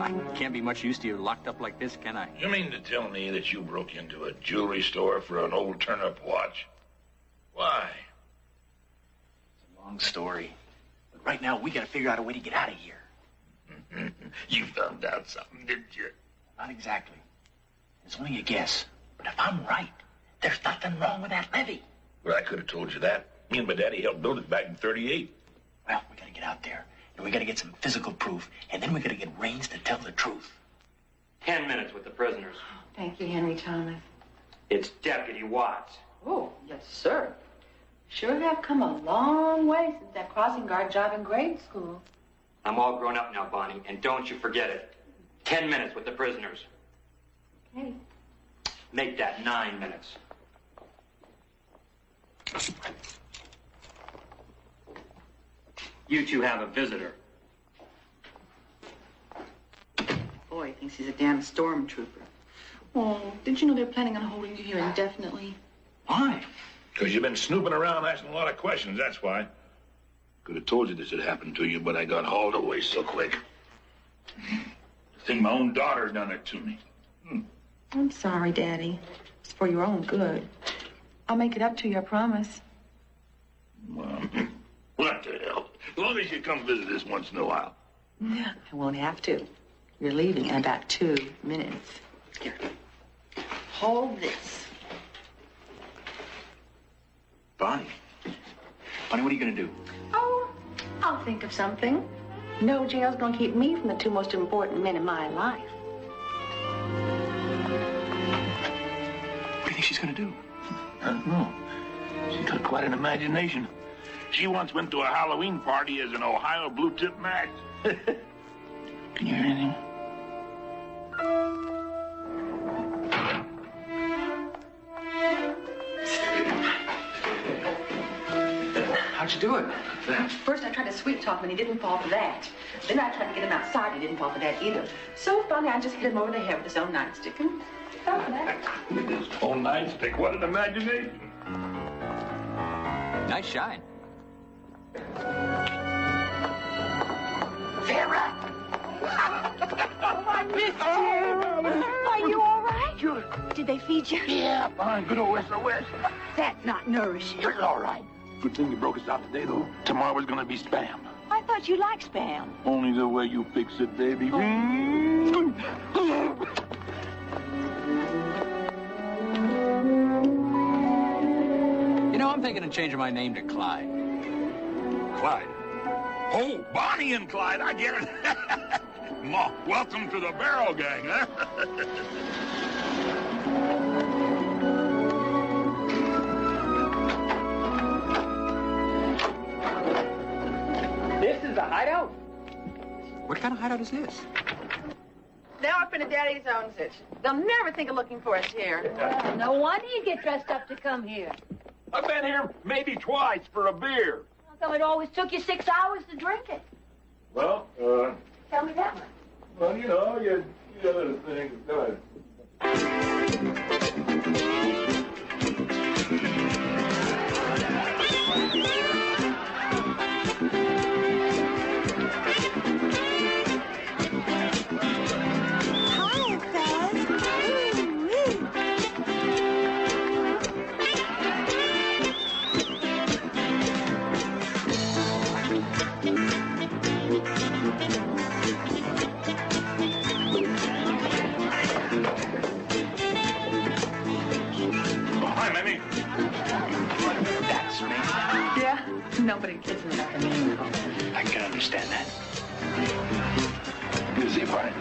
I can't be much use to you locked up like this, can I? You mean to tell me that you broke into a jewelry store for an old turnip watch? Why? Long story. But right now, we gotta figure out a way to get out of here. You found out something, didn't you? Not exactly. It's only a guess. But if I'm right, there's nothing wrong with that levee. Well, I could have told you that. Me and my daddy helped build it back in '38. Well, we gotta get out there. And we gotta get some physical proof. And then we gotta get Raines to tell the truth. 10 minutes with the prisoners. Thank you, Henry Thomas. It's Deputy Watts. Oh, yes, sir. Sure have come a long way since that crossing guard job in grade school. I'm all grown up now, Bonnie, and don't you forget it. 10 minutes with the prisoners. Okay. Make that 9 minutes. You two have a visitor. Boy, he thinks he's a damn stormtrooper. Oh, did you know they're planning on holding you here indefinitely? Why? Because you've been snooping around asking a lot of questions, that's why. Could have told you this had happened to you, but I got hauled away so quick. I think my own daughter done it to me. I'm sorry, Daddy. It's for your own good. I'll make it up to you, I promise. Well, what the hell? As long as you come visit us once in a while. I won't have to. You're leaving in about 2 minutes. Here. Hold this. Bonnie, what are you gonna do? Oh, I'll think of something. No jail's gonna keep me from the 2 most important men in my life. What do you think she's gonna do? I don't know. She's got quite an imagination. She once went to a Halloween party as an Ohio blue-tip match. Can you hear anything? How'd you do it? First, I tried to sweet talk him, and he didn't fall for that. Then I tried to get him outside, he didn't fall for that either. So finally, I just hit him over the head with his own nightstick, and he fell for that. With his own nightstick, what an imagination. Nice shine. Vera! Oh, I missed you. Are you all right? Sure. Did they feed you? Yeah, fine. Good old SOS. That's not nourishing. It's all right. Good thing you broke us out today, though. Tomorrow is gonna be spam. I thought you liked spam. Only the way you fix it, baby. You know, I'm thinking of changing my name to Clyde. Clyde. Oh, Bonnie and Clyde, I get it. Ma, welcome to the Barrel Gang, huh? This is a hideout? What kind of hideout is this? Now up in Daddy's owns it. They'll never think of looking for us here. Well, no wonder you get dressed up to come here. I've been here maybe twice for a beer. How come it always took you 6 hours to drink it? Well, Tell me that much. well, you know, you other things. Go ahead. That's me. Yeah? Nobody kisses without the name. I can understand that. Busy, Brian.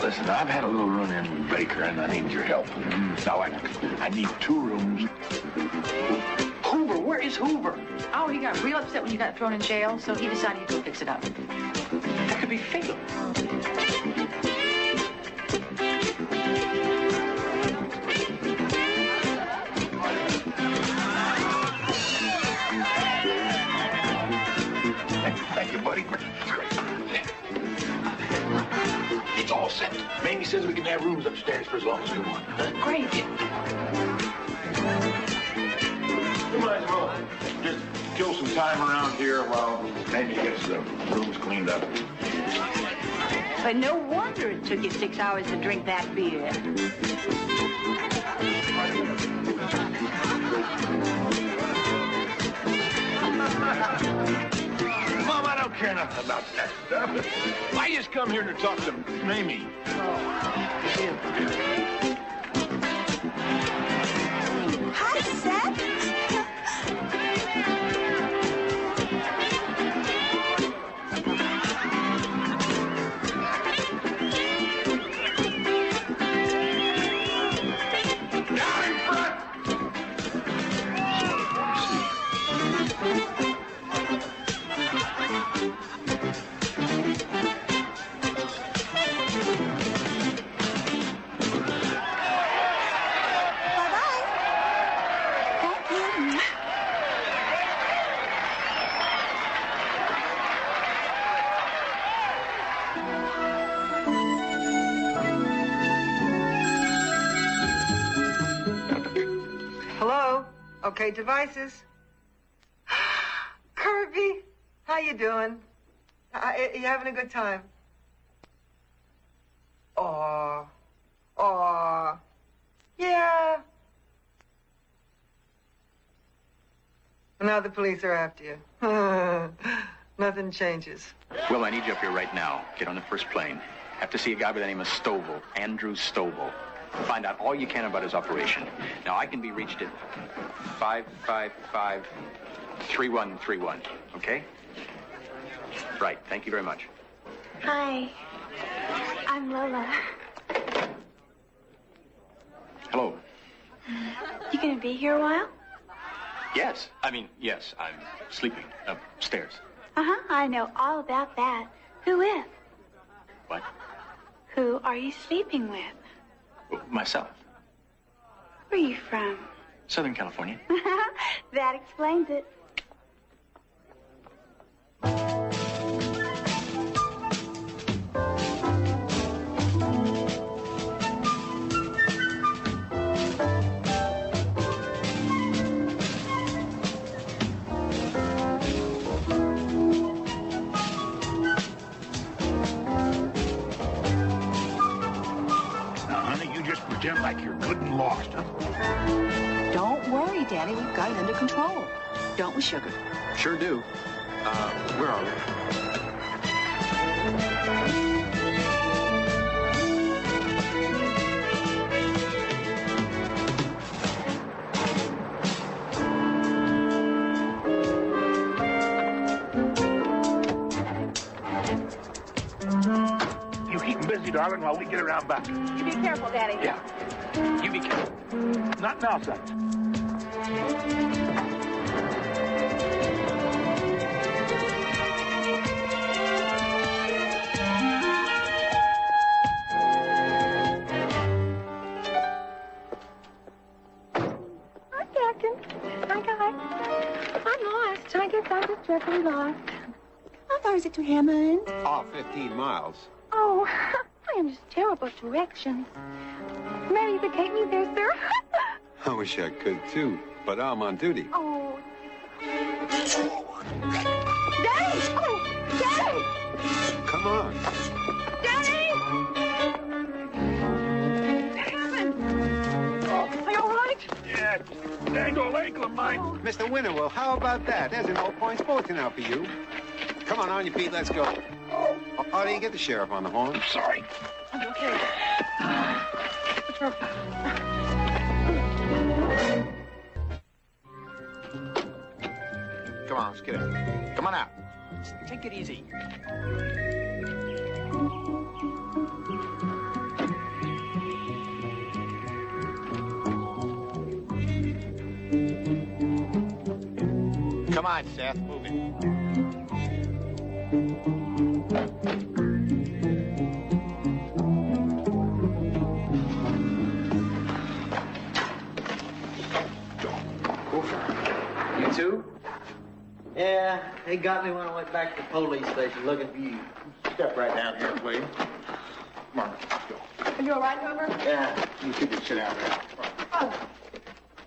Listen, I've had a little run-in with Baker, and I need your help. Now, I need 2 rooms. Hoover, where is Hoover? Oh, he got real upset when you got thrown in jail, so he decided to go fix it up. That could be fatal. Thank you, buddy. It's all set. Mamie says we can have rooms upstairs for as long as we want. Great. You might as well just kill some time around here while Mamie gets the rooms cleaned up. But no wonder it took you 6 hours to drink that beer. Mom, I don't care nothing about that stuff. I just come here to talk to Mamie. Hi, Seth. Hello? Okay, devices. Kirby, how you doing? You having a good time? Aw. Aw. Yeah. Now the police are after you. Nothing changes. Will, I need you up here right now. Get on the first plane. Have to see a guy by the name of Stovall, Andrew Stovall. Find out all you can about his operation. Now, I can be reached at 555-3131, okay? Right, thank you very much. Hi, I'm Lola. Hello. You gonna be here a while? Yes, I'm sleeping upstairs. Uh-huh, I know all about that. Who with? What? Who are you sleeping with? Myself. Where are you from? Southern California. That explains it. worry, Daddy. We've got it under control. Don't we, Sugar? Sure do. Where are we? You keep him busy, darling, while we get around back. You be careful, Daddy. Yeah. You be careful. Not now, son. Hi, Captain. Hi, guys. I'm lost. I guess I'm just dreadfully lost. How far is it to Hammond? Oh, 15 miles. Oh, I am just terrible at directions. Maybe you could take me there, sir. I wish I could, too, but I'm on duty. Oh. Daddy! Oh, Daddy! Come on. Daddy! Hammond! Oh, are you all right? Yeah, dang old ankle of mine. Mr. Winter, well, how about that? There's an old point spoken out for you. Come on your feet, let's go. How do you get the sheriff on the horn? Sorry. I'm okay. What's wrong? Come on, let's get in. Come on out. Take it easy. Come on, Seth, move it. You too? Yeah, they got me when I went back to the police station looking for you. Step right down here, please. Come on, let's go. Are you all right, Homer? Yeah, you two can sit down there. Come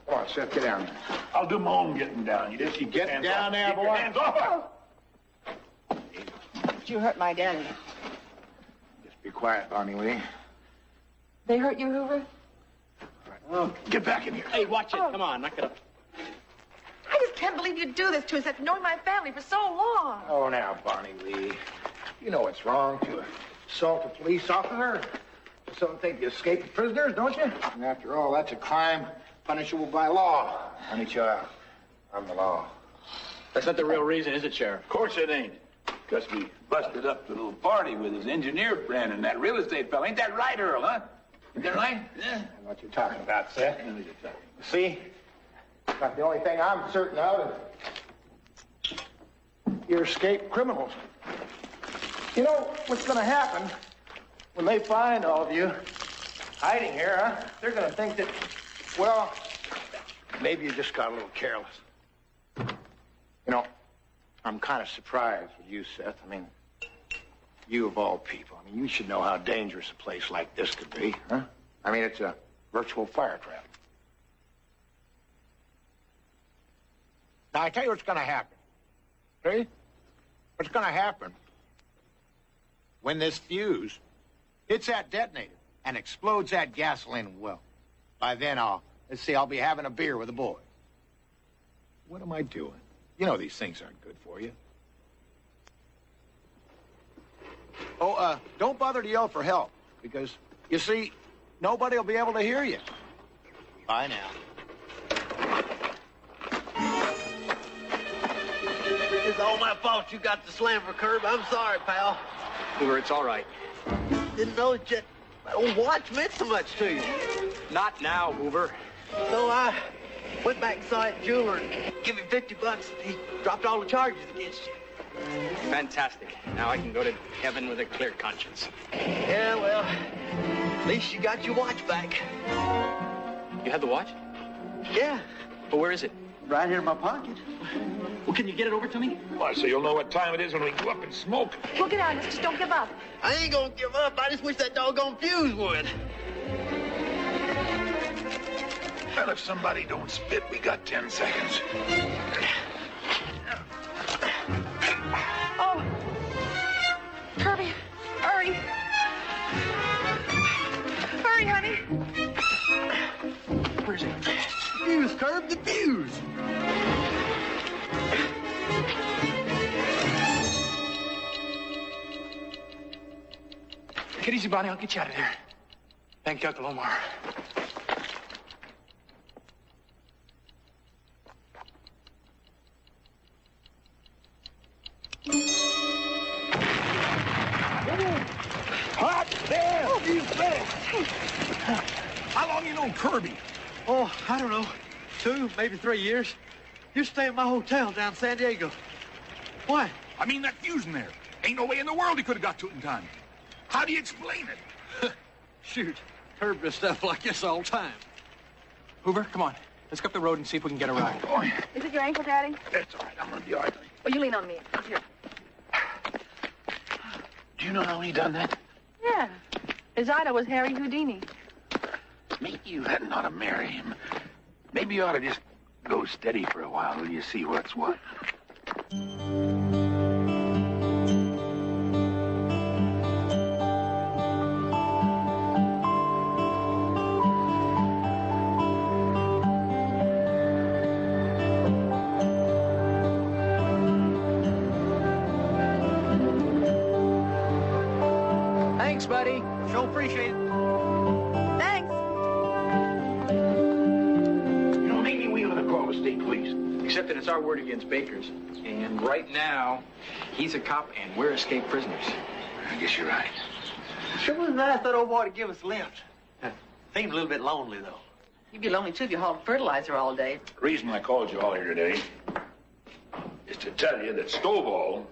on, Seth, get down there. I'll do my own getting down. You just You get hands down off. there, Keep your boy. hands off. You hurt my daddy. Just be quiet, Bonnie Lee. They hurt you, Hoover? Well, get back in here. Hey, watch it. Come on, knock it up. I just can't believe you'd do this to us after knowing my family for so long. Oh, now, Bonnie Lee. You know it's wrong to assault a police officer. Some think you escaped prisoners, don't you? And after all, that's a crime punishable by law. Honey child, I'm the law. That's not the real reason, is it, Sheriff? Of course it ain't. Because we busted up the little party with his engineer friend and that real estate fella. Ain't that right, Earl, huh? Ain't that right? Yeah. I know what you're talking about, Seth. See? About the only thing I'm certain of is you're escaped criminals. You know what's going to happen when they find all of you hiding here, huh? They're going to think that, well, maybe you just got a little careless. You know, I'm kind of surprised with you, Seth. I mean, you of all people. I mean, you should know how dangerous a place like this could be, huh? I mean, it's a virtual fire trap. Now, I tell you what's going to happen. See? What's going to happen when this fuse hits that detonator and explodes that gasoline well? By then, I'll be having a beer with the boys. What am I doing? You know these things aren't good for you. Oh, don't bother to yell for help, because, you see, nobody will be able to hear you. Bye now. It's all my fault you got the slam for Curb. I'm sorry, pal. Hoover, it's all right. Didn't know that old watch meant so much to you. Not now, Hoover. So I went back and saw that jeweler and give him $50. He dropped all the charges against you. Fantastic. Now I can go to heaven with a clear conscience. Yeah, well, at least you got your watch back. You have the watch? Yeah. But where is it? Right here in my pocket. Well, can you get it over to me? Why, so you'll know what time it is when we go up and smoke. Look it out. Just don't give up. I ain't gonna give up. I just wish that doggone fuse would. Well, if somebody don't spit, we got 10 seconds. Oh. Kirby, hurry. Hurry, honey. Where is it? Fuse, Curb, the fuse. Take it easy, Bonnie. I'll get you out of there. Thank you, Uncle Omar. Hot damn! He's ready. How long you known Kirby? Oh, I don't know. 2, maybe 3 years. You stay at my hotel down San Diego. Why? I mean, that fusion there. Ain't no way in the world he could have got to it in time. How do you explain it? Shoot. Herb does stuff like this all the time. Hoover, come on. Let's go up the road and see if we can get a ride. Oh, boy. Is it your ankle, Daddy? That's all right. I'm gonna be all right. Oh, you lean on me. Here. Do you know how he done that? Yeah. His idol was Harry Houdini. Maybe you hadn't ought to marry him. Maybe you ought to just go steady for a while till you see what's what. Thanks, buddy. Sure appreciate it. Thanks. You know, maybe we ought to call the state police. Except that it's our word against Baker's. And right now, he's a cop and we're escaped prisoners. I guess you're right. Sure was nice that old boy to give us a lift. Seemed a little bit lonely, though. You'd be lonely, too, if you hauled fertilizer all day. The reason I called you all here today is to tell you that Stovall,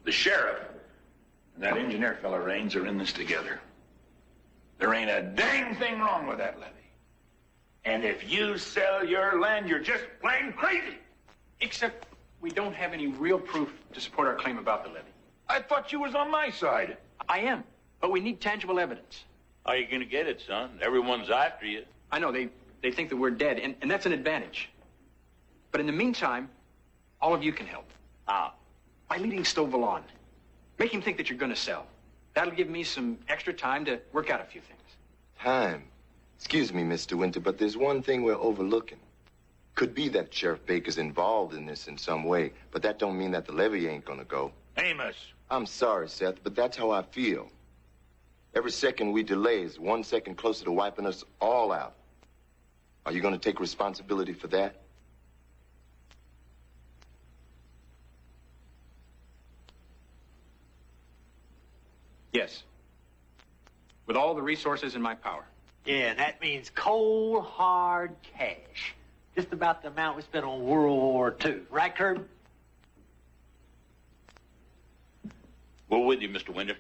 the sheriff, and that engineer fella Raines are in this together. There ain't a dang thing wrong with that levy. And if you sell your land, you're just plain crazy. Except we don't have any real proof to support our claim about the levy. I thought you was on my side. I am, but we need tangible evidence. How you gonna get it, son? Everyone's after you. I know, they think that we're dead, and that's an advantage. But in the meantime, all of you can help. How? By leading Stovall on. Make him think that you're going to sell. That'll give me some extra time to work out a few things. Time? Excuse me, Mr. Winter, but there's one thing we're overlooking. Could be that Sheriff Baker's involved in this in some way, but that don't mean that the levy ain't gonna go. Amos. I'm sorry, Seth, but that's how I feel. Every second we delay is 1 second closer to wiping us all out. Are you gonna take responsibility for that? Yes. With all the resources in my power. Yeah, that means cold, hard cash. Just about the amount we spent on World War II. Right, Kirby? We're with you, Mr. Winter.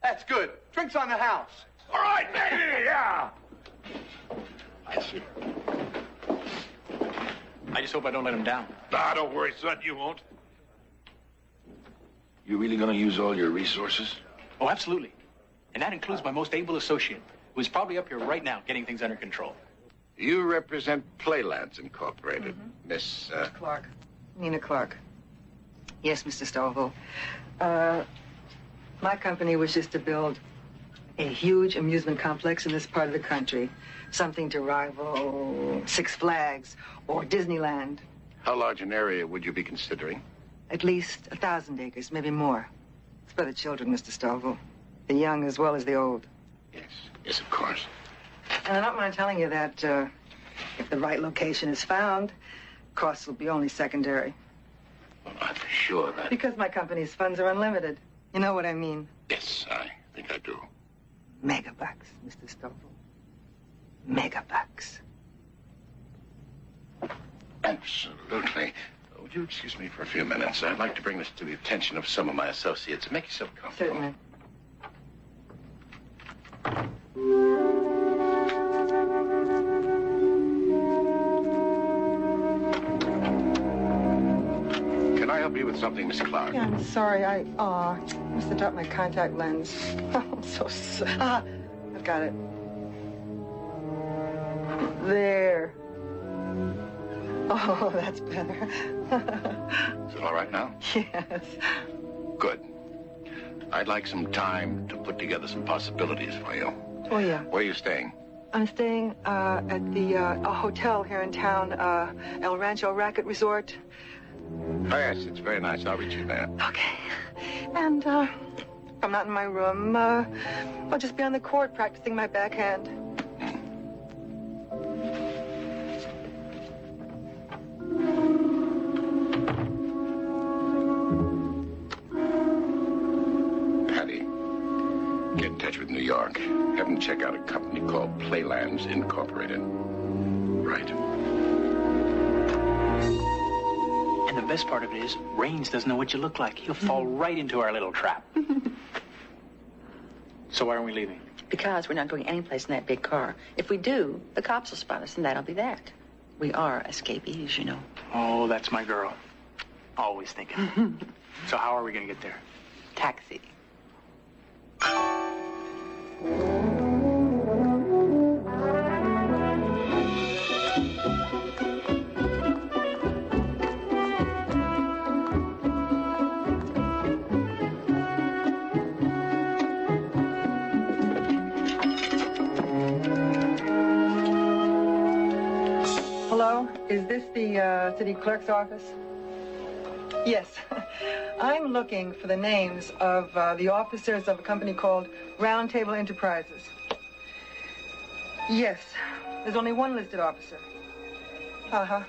That's good. Drinks on the house. All right, baby, yeah. Yes, sir. I just hope I don't let him down. Nah, don't worry, son, you won't. You really gonna use all your resources? Oh, absolutely. And that includes my most able associate, who is probably up here right now getting things under control. You represent Playlands Incorporated, Miss, Clark. Nina Clark. Yes, Mr. Stovall. My company wishes to build a huge amusement complex in this part of the country. Something to rival Six Flags or Disneyland. How large an area would you be considering? At least 1,000 acres, maybe more. It's for the children, Mr. Stovall. The young as well as the old. Yes, of course. And I don't mind telling you that if the right location is found, costs will be only secondary. Well, I'm sure that... Because my company's funds are unlimited. You know what I mean? Yes, I think I do. Megabucks, Mr. Stovall. Megabucks. Absolutely. Would you excuse me for a few minutes? I'd like to bring this to the attention of some of my associates. Make yourself comfortable. Certainly. Can I help you with something, Miss Clark? Yeah, I'm sorry. I must have dropped my contact lens. Oh, I'm so sorry. I've got it. There. Oh, that's better. Is it all right now? Yes. Good. I'd like some time to put together some possibilities for you. Oh, yeah. Where are you staying? I'm staying at the a hotel here in town, El Rancho Racket Resort. Oh, yes, it's very nice. I'll reach you there. Okay. And I'm not in my room. I'll just be on the court practicing my backhand. Patty, get in touch with New York. Have them check out a company called Playlands Incorporated. Right. And the best part of it is, Raines doesn't know what you look like. He'll fall right into our little trap. So why aren't we leaving? Because we're not going anyplace in that big car. If we do, the cops will spot us, and that'll be that. We are escapees, you know. Oh, that's my girl. Always thinking. So how are we going to get there? Taxi. Hello, is this the city clerk's office? Yes. I'm looking for the names of the officers of a company called Round Table Enterprises. Yes, there's only one listed officer. Uh-huh.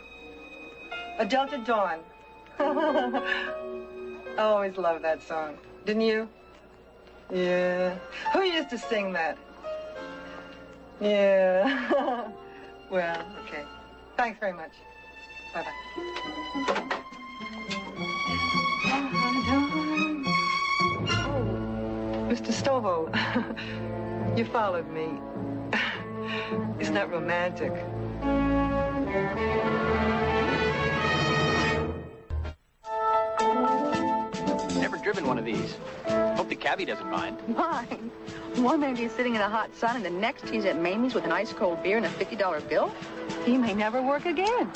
A Delta Dawn. I always loved that song. Didn't you? Yeah. Who used to sing that? Yeah. Well, okay. Thanks very much. Bye-bye. Mr. Stovall, you followed me. Isn't that romantic? Never driven one of these. Hope the cabbie doesn't mind. Mine. One minute he's sitting in the hot sun, and the next he's at Mamie's with an ice-cold beer and a $50 bill. He may never work again.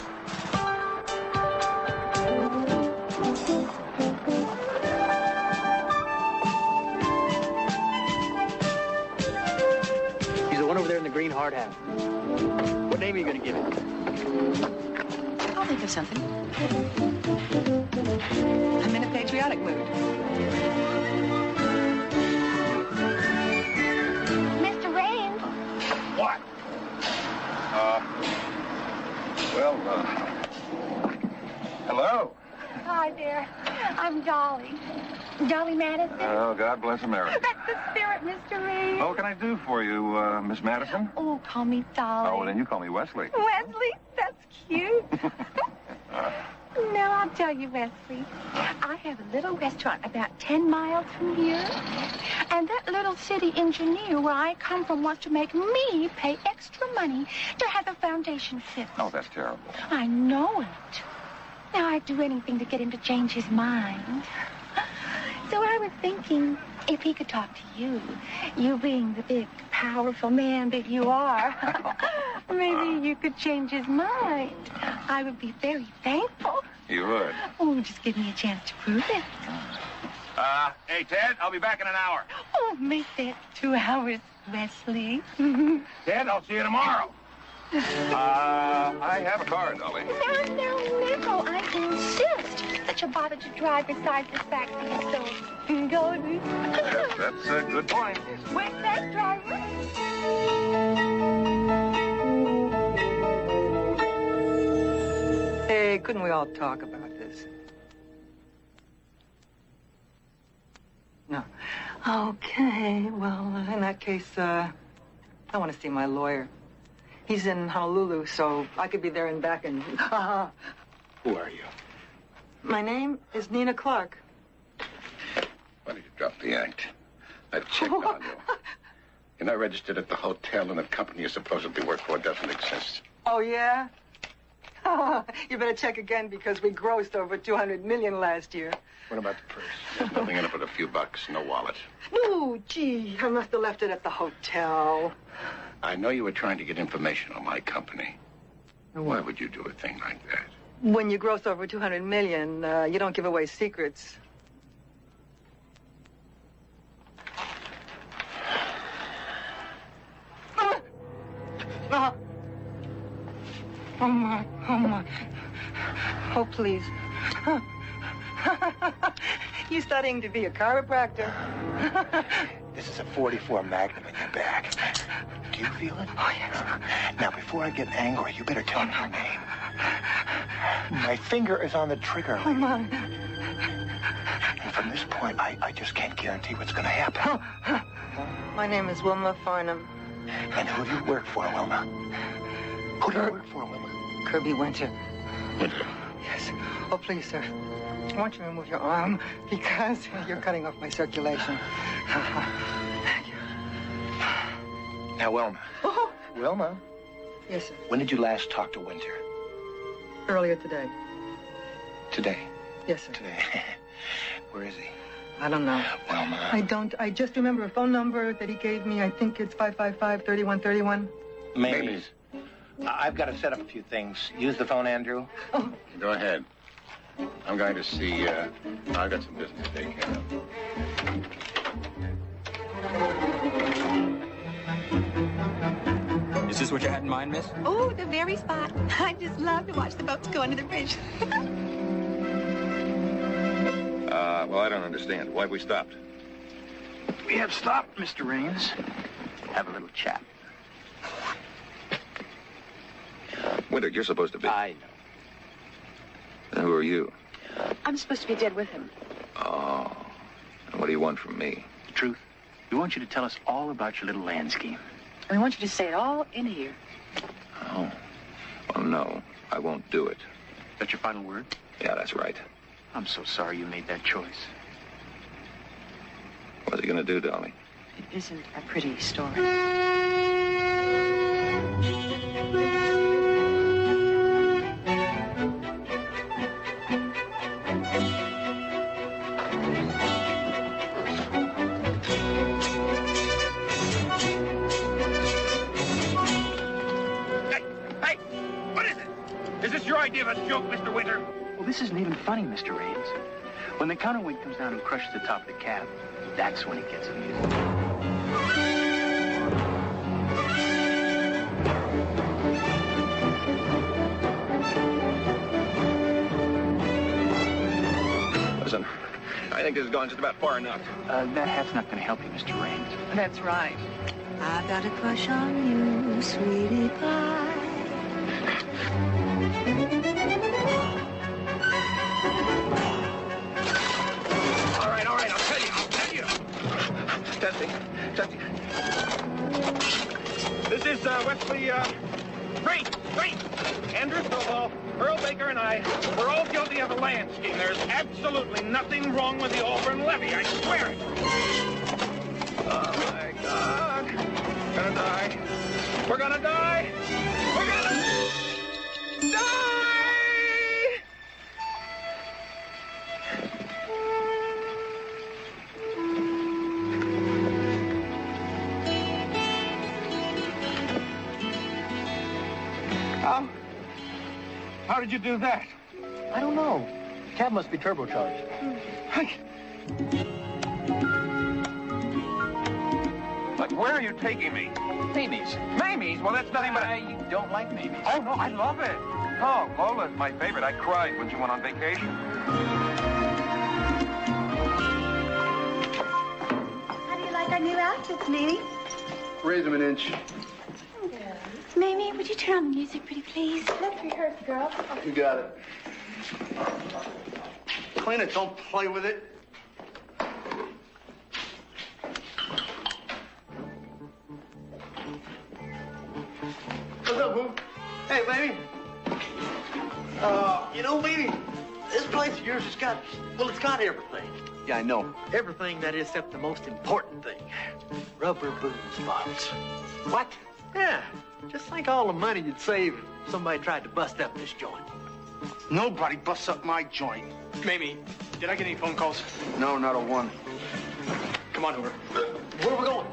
He's the one over there in the green hard hat. What name are you going to give him? I'll think of something. I'm in a patriotic mood. Mr. Raines. What? Hello. Hi there. I'm Dolly. Dolly Madison. Oh, God bless America. That's the spirit, Mr. Raines. What can I do for you, Miss Madison? Oh, call me Dolly. Oh, well, then you call me Wesley. Wesley, that's cute. No, I'll tell you, Wesley. I have a little restaurant about 10 miles from here. And that little city engineer where I come from wants to make me pay extra money to have the foundation fixed. Oh, that's terrible. I know it. Now, I'd do anything to get him to change his mind. So I was thinking, if he could talk to you, you being the big, powerful man that you are, maybe you could change his mind. I would be very thankful. You would. Oh, just give me a chance to prove it. Hey, Ted, I'll be back in an hour. Oh, make that 2 hours, Wesley. Ted, I'll see you tomorrow. I have a car, Dolly. No. I insist that you bother to drive beside this factory so go. Yes, that's a good point. Where's that driver? Hey, couldn't we all talk about this? No. Okay, well, in that case, I want to see my lawyer. He's in Honolulu, so I could be there and back and... Who are you? My name is Nina Clark. Why did you drop the act? I've checked on you. You're not registered at the hotel, and the company you supposedly work for doesn't exist. Oh, yeah? You better check again because we grossed over $200 million last year. What about the purse? There's nothing in it but a few bucks, no wallet. Oh, gee, I must have left it at the hotel. I know you were trying to get information on my company. Now, why would you do a thing like that? When you gross over $200 million, you don't give away secrets. Oh, my. Oh, please. You studying to be a chiropractor? This is a 44 Magnum in your bag. Do you feel it? Oh, yes. Now, before I get angry, you better tell me your name. My finger is on the trigger. Come on. And from this point, I just can't guarantee what's going to happen. My name is Wilma Farnham. And who do you work for, Wilma? Who do you work for, Wilma? Kirby Winter. Winter. Yes. Oh, please, sir. Why don't you remove your arm? Because you're cutting off my circulation. Thank you. Now, Wilma. Oh. Wilma, Yes, sir. when did you last talk to Winter? Earlier today. Today. Yes, sir. Today. Where is he? I don't know. Wilma. I don't. I just remember a phone number that he gave me. I think it's 555-3131. Mamie's. I've got to set up a few things. Use the phone, Andrew. Oh. Go ahead. I'm going to see, I've got some business to take care of. Is this what you had in mind, miss? Oh, the very spot. I just love to watch the boats go under the bridge. Well, I don't understand. Why have we stopped? We have stopped, Mr. Raines. Have a little chat. Winter, you're supposed to be. I know. And who are you? I'm supposed to be dead with him. Oh. And what do you want from me? The truth. We want you to tell us all about your little land scheme. And we want you to say it all in here. Oh. Well, no. I won't do it. That's your final word? Yeah, that's right. I'm so sorry you made that choice. What's he gonna do, Dolly? It isn't a pretty story. Hey! What is it? Is this your idea of a joke, Mr. Winter? Well, this isn't even funny, Mr. Raines. When the counterweight comes down and crushes the top of the cab, that's when it gets amusing. Listen, I think this has gone just about far enough. That hat's not going to help you, Mr. Raines. That's right. I've got a crush on you, sweetie pie. All right, I'll tell you. Testing. This is Wesley, Green. Andrew Stovall, Earl Baker, and I, we're all guilty of a land scheme. There's absolutely nothing wrong with the Auburn levy, I swear it. Oh, my God. Gonna die. We're gonna die. We're gonna die! How did you do that? I don't know. The cab must be turbocharged. But where are you taking me? Mamie's. Mamie's? Well, that's nothing but... You don't like Mamie's. Oh, no, I love it. Oh, Lola's my favorite. I cried when she went on vacation. How do you like our new outfits, Mamie? Raise them an inch. Mamie, would you turn on the music pretty please? Let's rehearse, girls. You got it. Clean it, don't play with it. What's up, Boo? Hey, baby. You know, baby, this place of yours has got, well, it's got everything. Yeah, I know. Everything, that is, except the most important thing. Rubber boom spots. What? Yeah, just think all the money you'd save if somebody tried to bust up this joint. Nobody busts up my joint. Mamie, did I get any phone calls? No, not a one. Come on, Hoover. Where are we going?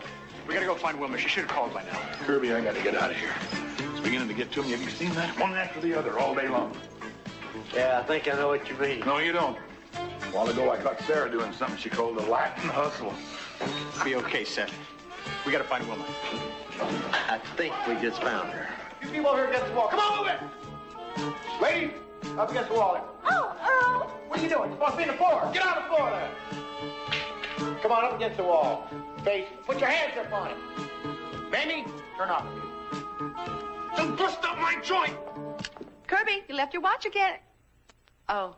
We gotta go find Wilma. She should have called by now. Kirby, I gotta get out of here. It's beginning to get to me. Have you seen that? One after the other all day long. Yeah, I think I know what you mean. No, you don't. A while ago, I caught Sarah doing something she called a Latin hustle. Be okay, Seth. We gotta find Wilma. I think we just found her. You people over here against the wall. Come on, move it! Lady, Up against the wall there. Oh, Earl! What are you doing? You're supposed to be on the floor. Get on the floor there. Come on, up against the wall. Face it. Put your hands up on it. Mamie, turn off. Don't bust up my joint! Kirby, you left your watch again. Oh.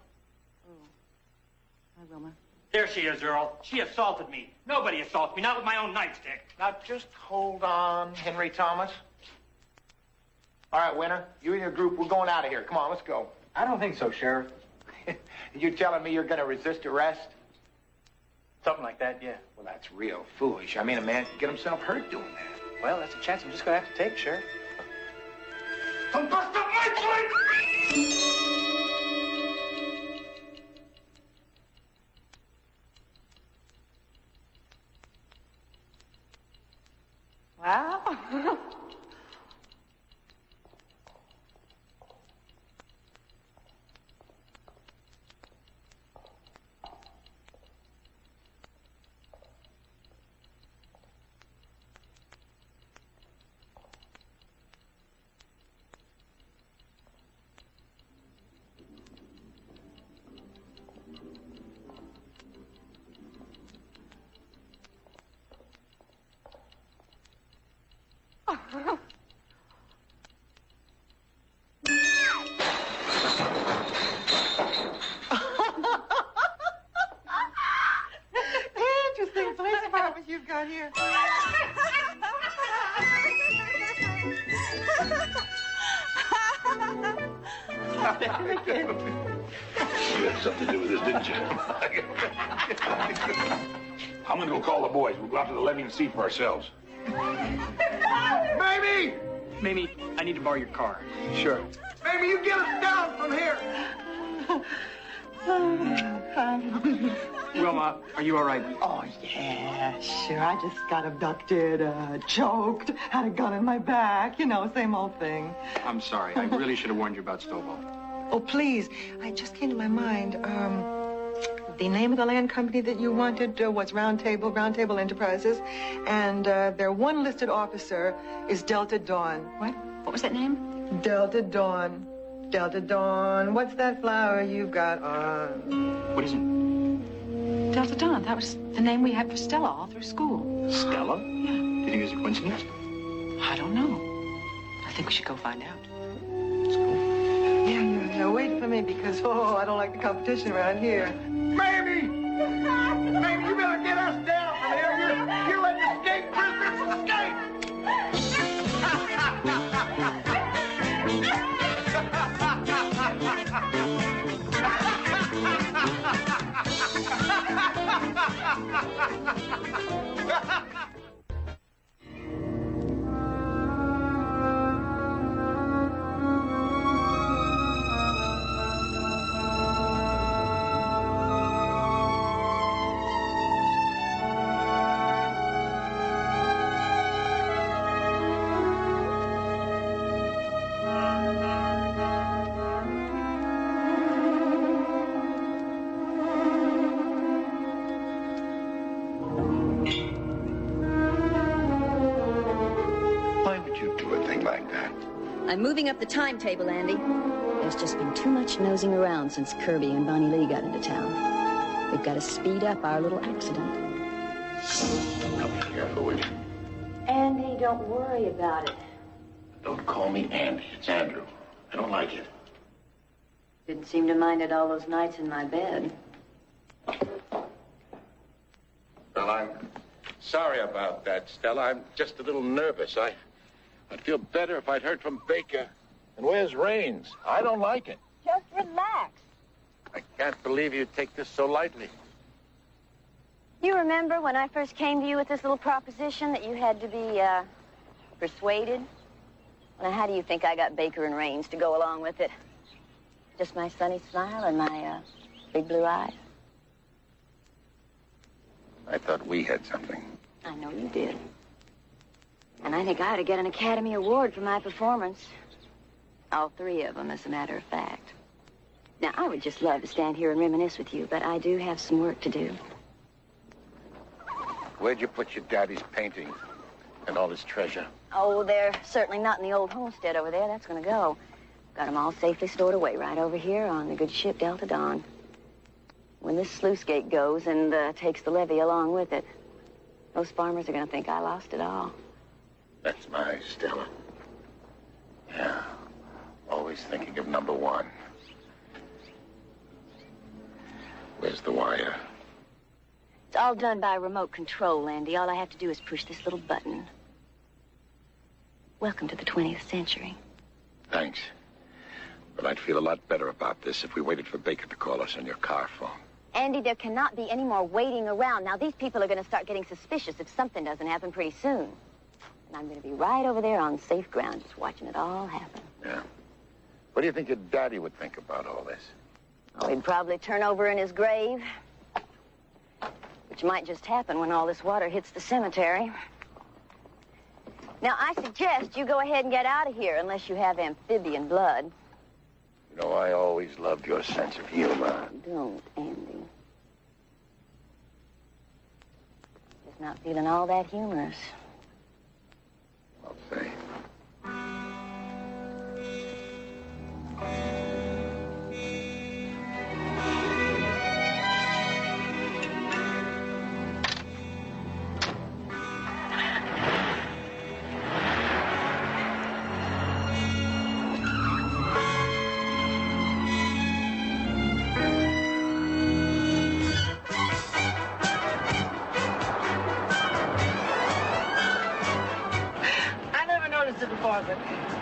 Hi, Wilma. There she is, Earl. She assaulted me. Nobody assaults me, not with my own nightstick. Now, just hold on, Henry Thomas. All right, Winter, you and your group, we're going out of here. Come on, let's go. I don't think so, Sheriff. You telling me you're going to resist arrest? Something like that, yeah. Well, that's real foolish. I mean, a man could get himself hurt doing that. Well, that's a chance I'm just going to have to take, Sheriff. Don't bust up my joint! Wow. Interesting police department you've got here. You had something to do with this, didn't you? I'm going to go call the boys. We'll go out to the levee and see for ourselves. Mamie! Mamie, I need to borrow your car. Sure. Mamie, you get us down from here. Wilma, are you all right? Oh, yeah, sure. I just got abducted, choked, had a gun in my back. You know, same old thing. I'm sorry. I really should have warned you about Stovall. Oh, please. I just came to my mind. The name of the land company that you wanted was Round Table Enterprises. And their one listed officer is Delta Dawn. What? What was that name? Delta Dawn. Delta Dawn. What's that flower you've got on? What is it? Delta Dawn. That was the name we had for Stella all through school. Stella? Yeah. Do you think it's a coincidence? I don't know. I think we should go find out. Yeah, wait for me because, I don't like the competition around here. Mamie! Mamie, you better get us down from here. You're letting escape prisoners escape! I'm moving up the timetable, Andy. There's just been too much nosing around since Kirby and Bonnie Lee got into town. We've got to speed up our little accident. Now be careful, will you? Andy, don't worry about it. Don't call me Andy. It's Andrew. I don't like it. Didn't seem to mind it all those nights in my bed. Well, I'm sorry about that, Stella. I'm just a little nervous. I'd feel better if I'd heard from Baker. And where's Raines? I don't like it. Just relax. I can't believe you take this so lightly. You remember when I first came to you with this little proposition that you had to be, persuaded? Now, how do you think I got Baker and Raines to go along with it? Just my sunny smile and my, big blue eyes? I thought we had something. I know you did. And I think I ought to get an Academy Award for my performance. All three of them, as a matter of fact. Now, I would just love to stand here and reminisce with you, but I do have some work to do. Where'd you put your daddy's painting and all his treasure? Oh, they're certainly not in the old homestead over there. That's going to go. Got them all safely stored away right over here on the good ship Delta Dawn. When this sluice gate goes and takes the levee along with it, those farmers are going to think I lost it all. That's my Stella. Yeah. Always thinking of number one. Where's the wire? It's all done by remote control, Andy. All I have to do is push this little button. Welcome to the 20th century. Thanks. But I'd feel a lot better about this if we waited for Baker to call us on your car phone. Andy, there cannot be any more waiting around. Now, these people are going to start getting suspicious if something doesn't happen pretty soon. And I'm going to be right over there on safe ground just watching it all happen. Yeah. What do you think your daddy would think about all this? Oh, he'd probably turn over in his grave. Which might just happen when all this water hits the cemetery. Now, I suggest you go ahead and get out of here unless you have amphibian blood. You know, I always loved your sense of humor. Don't, Andy. Just not feeling all that humorous. I'll say.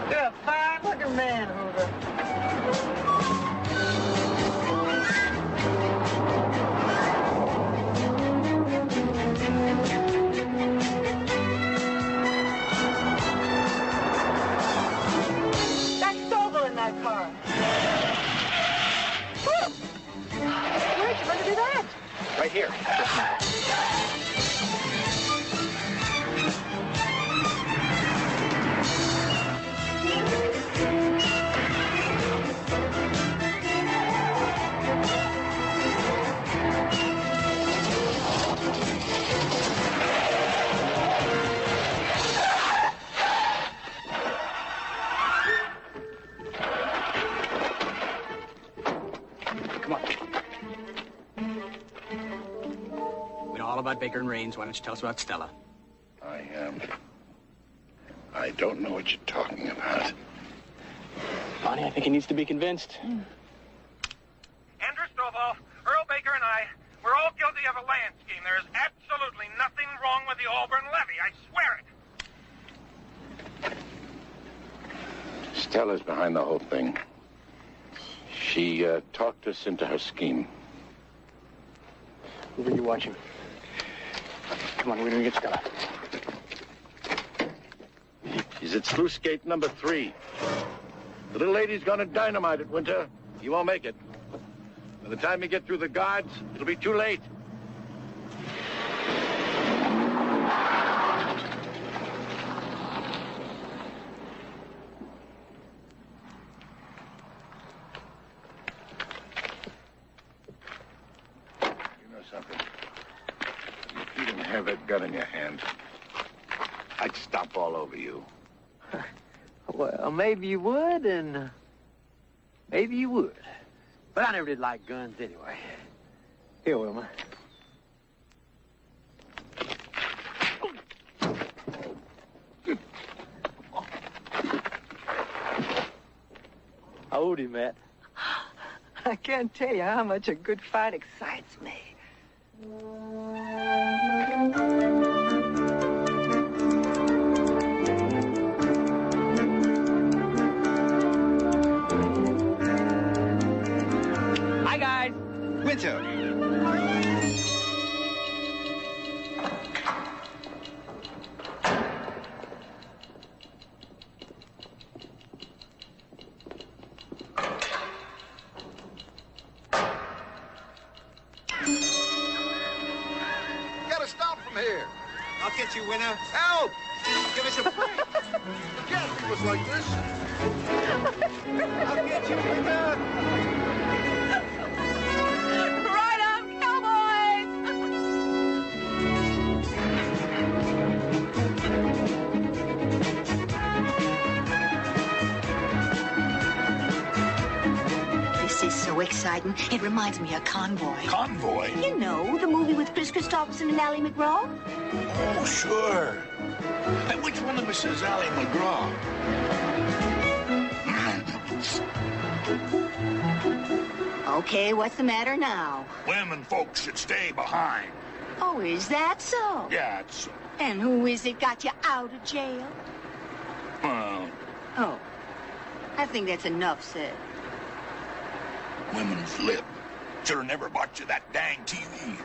You're a fine-looking man, Hoover. That's Stovall in that car. Where'd you learn to do that? Right here. About Baker and Raines. Why don't you tell us about Stella? I don't know what you're talking about. Bonnie, I think he needs to be convinced. Andrew Stovall, Earl Baker, and I, we're all guilty of a land scheme. There is absolutely nothing wrong with the Auburn levee. I swear it. Stella's behind the whole thing. She talked us into her scheme. Who were you watching? Come on, we're gonna get Stella. She's at sluice gate number 3. The little lady's gonna dynamite it, Winter. You won't make it. By the time you get through the guards, it'll be too late. You know something? If you didn't have that gun in your hand, I'd stomp all over you. Well, maybe you would, and maybe you would. But I never did like guns anyway. Here, Wilma. How old are you, Matt? I can't tell you how much a good fight excites me. Hi, guys. Winter. Gotta stop from here. I'll get you, Winter. Help! Give us a break. You can't leave us like this. I'll get you, Winter. Right on, cowboys! Burton. It reminds me of Convoy. Convoy? You know, the movie with Chris Christopherson and Ally McGraw? Oh, sure. Hey, which one of us is Ally McGraw? Okay, what's the matter now? Women folks should stay behind. Oh, is that so? Yeah, it's so. And who is it got you out of jail? Well, Oh, I think that's enough said. women flip. Should have never bought you that dang TV.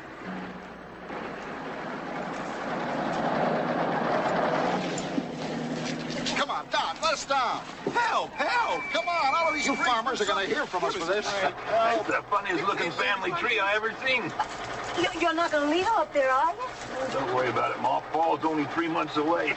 Come on, Don, let us down. Help! Come on, all of these farmers are going to hear from us for this. That's the funniest looking family tree I ever seen. You're not going to leave her up there, are you? Don't worry about it, Ma. Fall's only 3 months away.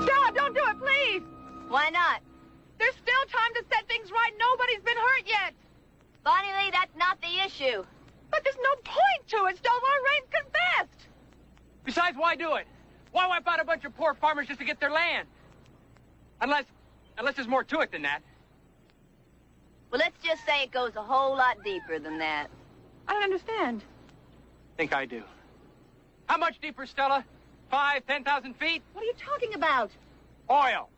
Stella, don't do it, please! Why not? There's still time to set things right. Nobody's been hurt yet. Bonnie Lee, that's not the issue. But there's no point to it. Stonewall Raines confessed. Besides, why do it? Why wipe out a bunch of poor farmers just to get their land? Unless there's more to it than that. Well, let's just say it goes a whole lot deeper than that. I don't understand. Think I do. How much deeper, Stella? 5, 10,000 feet? What are you talking about? Oil.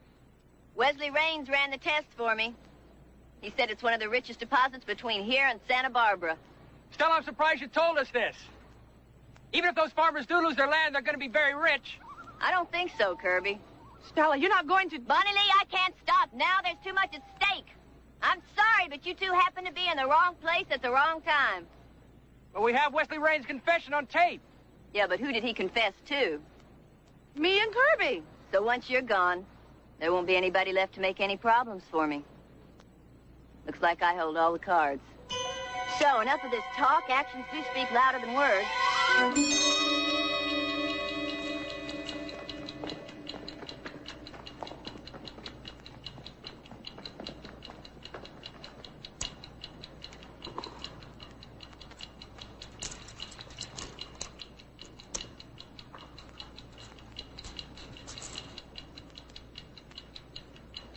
Wesley Raines ran the test for me. He said it's one of the richest deposits between here and Santa Barbara. Stella, I'm surprised you told us this. Even if those farmers do lose their land, they're going to be very rich. I don't think so, Kirby. Stella, you're not going to... Bonnie Lee, I can't stop. Now there's too much at stake. I'm sorry, but you two happen to be in the wrong place at the wrong time. But we have Wesley Raines' confession on tape. Yeah, but who did he confess to? Me and Kirby. So once you're gone, there won't be anybody left to make any problems for me. Looks like I hold all the cards. So, enough of this talk. Actions do speak louder than words.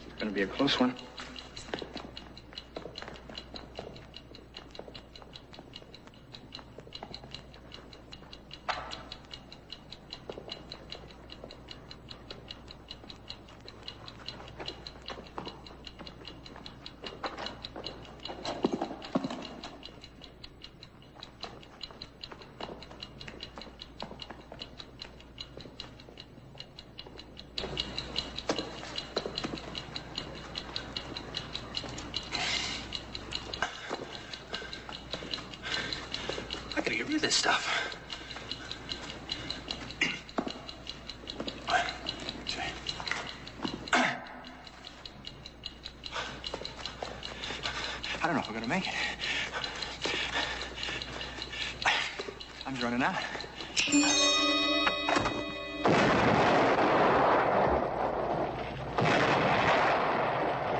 It's going to be a close one. I gotta get rid of this stuff. I don't know if we're gonna make it. I'm running out.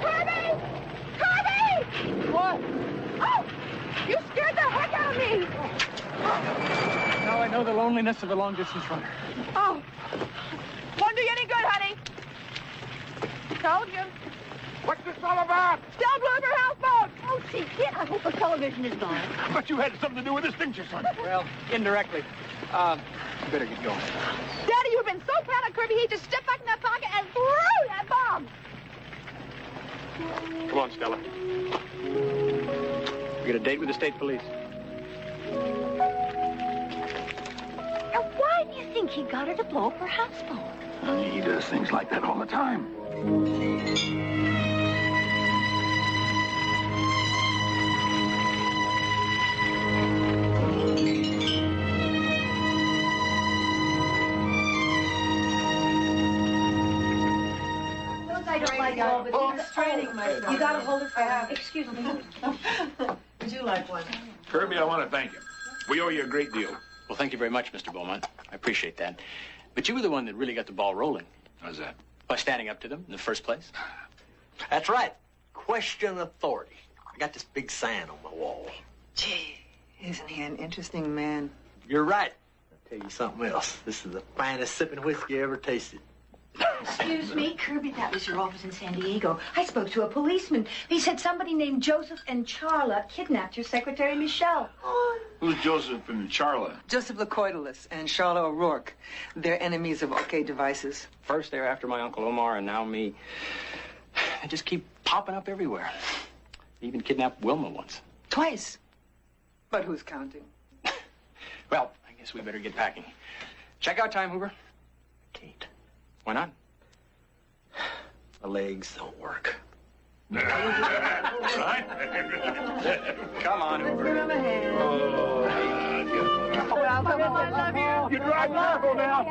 Kirby! Kirby! What? Oh! You scared the heck out of me! Now I know the loneliness of a long-distance runner. Oh! Won't do you any good, honey. Told you. What's this all about? Stella blew up her houseboat! Oh, she did. I hope the television is gone. But you had something to do with this, didn't you, son? Well, indirectly. You better get going. Daddy, you've been so proud of Kirby, he just stepped back in that pocket and threw that bomb! Come on, Stella. We got a date with the state police. Now, why do you think he got her to blow up her houseboat? He does things like that all the time. I don't like all, but I'm straining myself. You gotta hold it for her. Excuse me. Would you like one? Kirby, I want to thank you. We owe you a great deal. Well, thank you very much, Mr. Beaumont. I appreciate that. But you were the one that really got the ball rolling. How's that? By standing up to them in the first place. That's right. Question authority. I got this big sign on my wall. Gee, isn't he an interesting man? You're right. I'll tell you something else. This is the finest sipping whiskey I ever tasted. Excuse me, Kirby, that was your office in San Diego. I spoke to a policeman. He said somebody named Joseph and Charla kidnapped your secretary, Michelle. Who's Joseph and Charla? Joseph Lacoidalus and Charlotte O'Rourke. They're enemies of OK devices. First they were after my Uncle Omar, and now me. They just keep popping up everywhere. They even kidnapped Wilma once. Twice. But who's counting? Well, I guess we better get packing. Checkout time, Hoover. Can't. Why not? My legs don't work. Right? Come on, Hoover. Give him a hand. Well, come on, I love you. You drive careful now.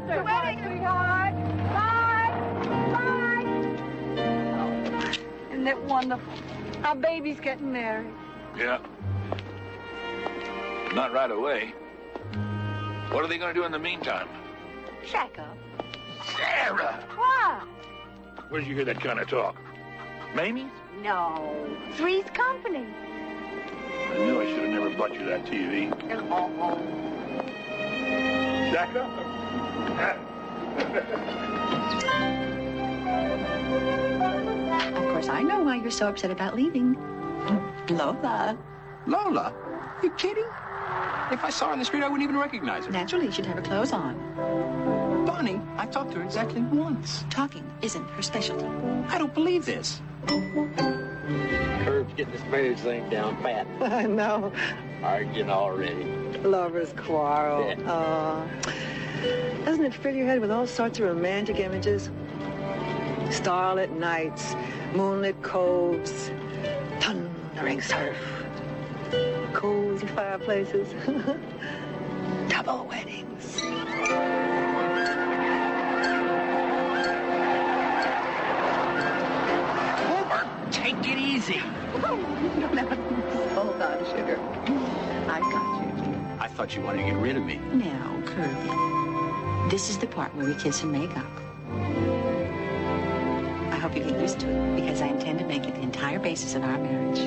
Good wedding, sweetheart. Bye. Bye. Isn't it wonderful? Our baby's getting married. Yeah. Not right away. What are they going to do in the meantime? Shack up. Sarah! Why? Where did you hear that kind of talk? Mamie's? No. Three's company. I knew I should have never bought you that TV. Jack up. Of course, I know why you're so upset about leaving. Lola. Lola? You kidding? If I saw her on the street, I wouldn't even recognize her. Naturally, she'd have her clothes on. Bonnie, I talked to her exactly once. Talking isn't her specialty. I don't believe this. Curb's getting this marriage thing down pat. I know. Arguing already. Lovers quarrel. Yeah. Doesn't it fill your head with all sorts of romantic images? Starlit nights, moonlit coves, thundering surf, cozy fireplaces, double weddings. Take it easy. Hold on, sugar. I got you. I thought you wanted to get rid of me. Now, Kirby, this is the part where we kiss and make up. I hope you get used to it, because I intend to make it the entire basis of our marriage.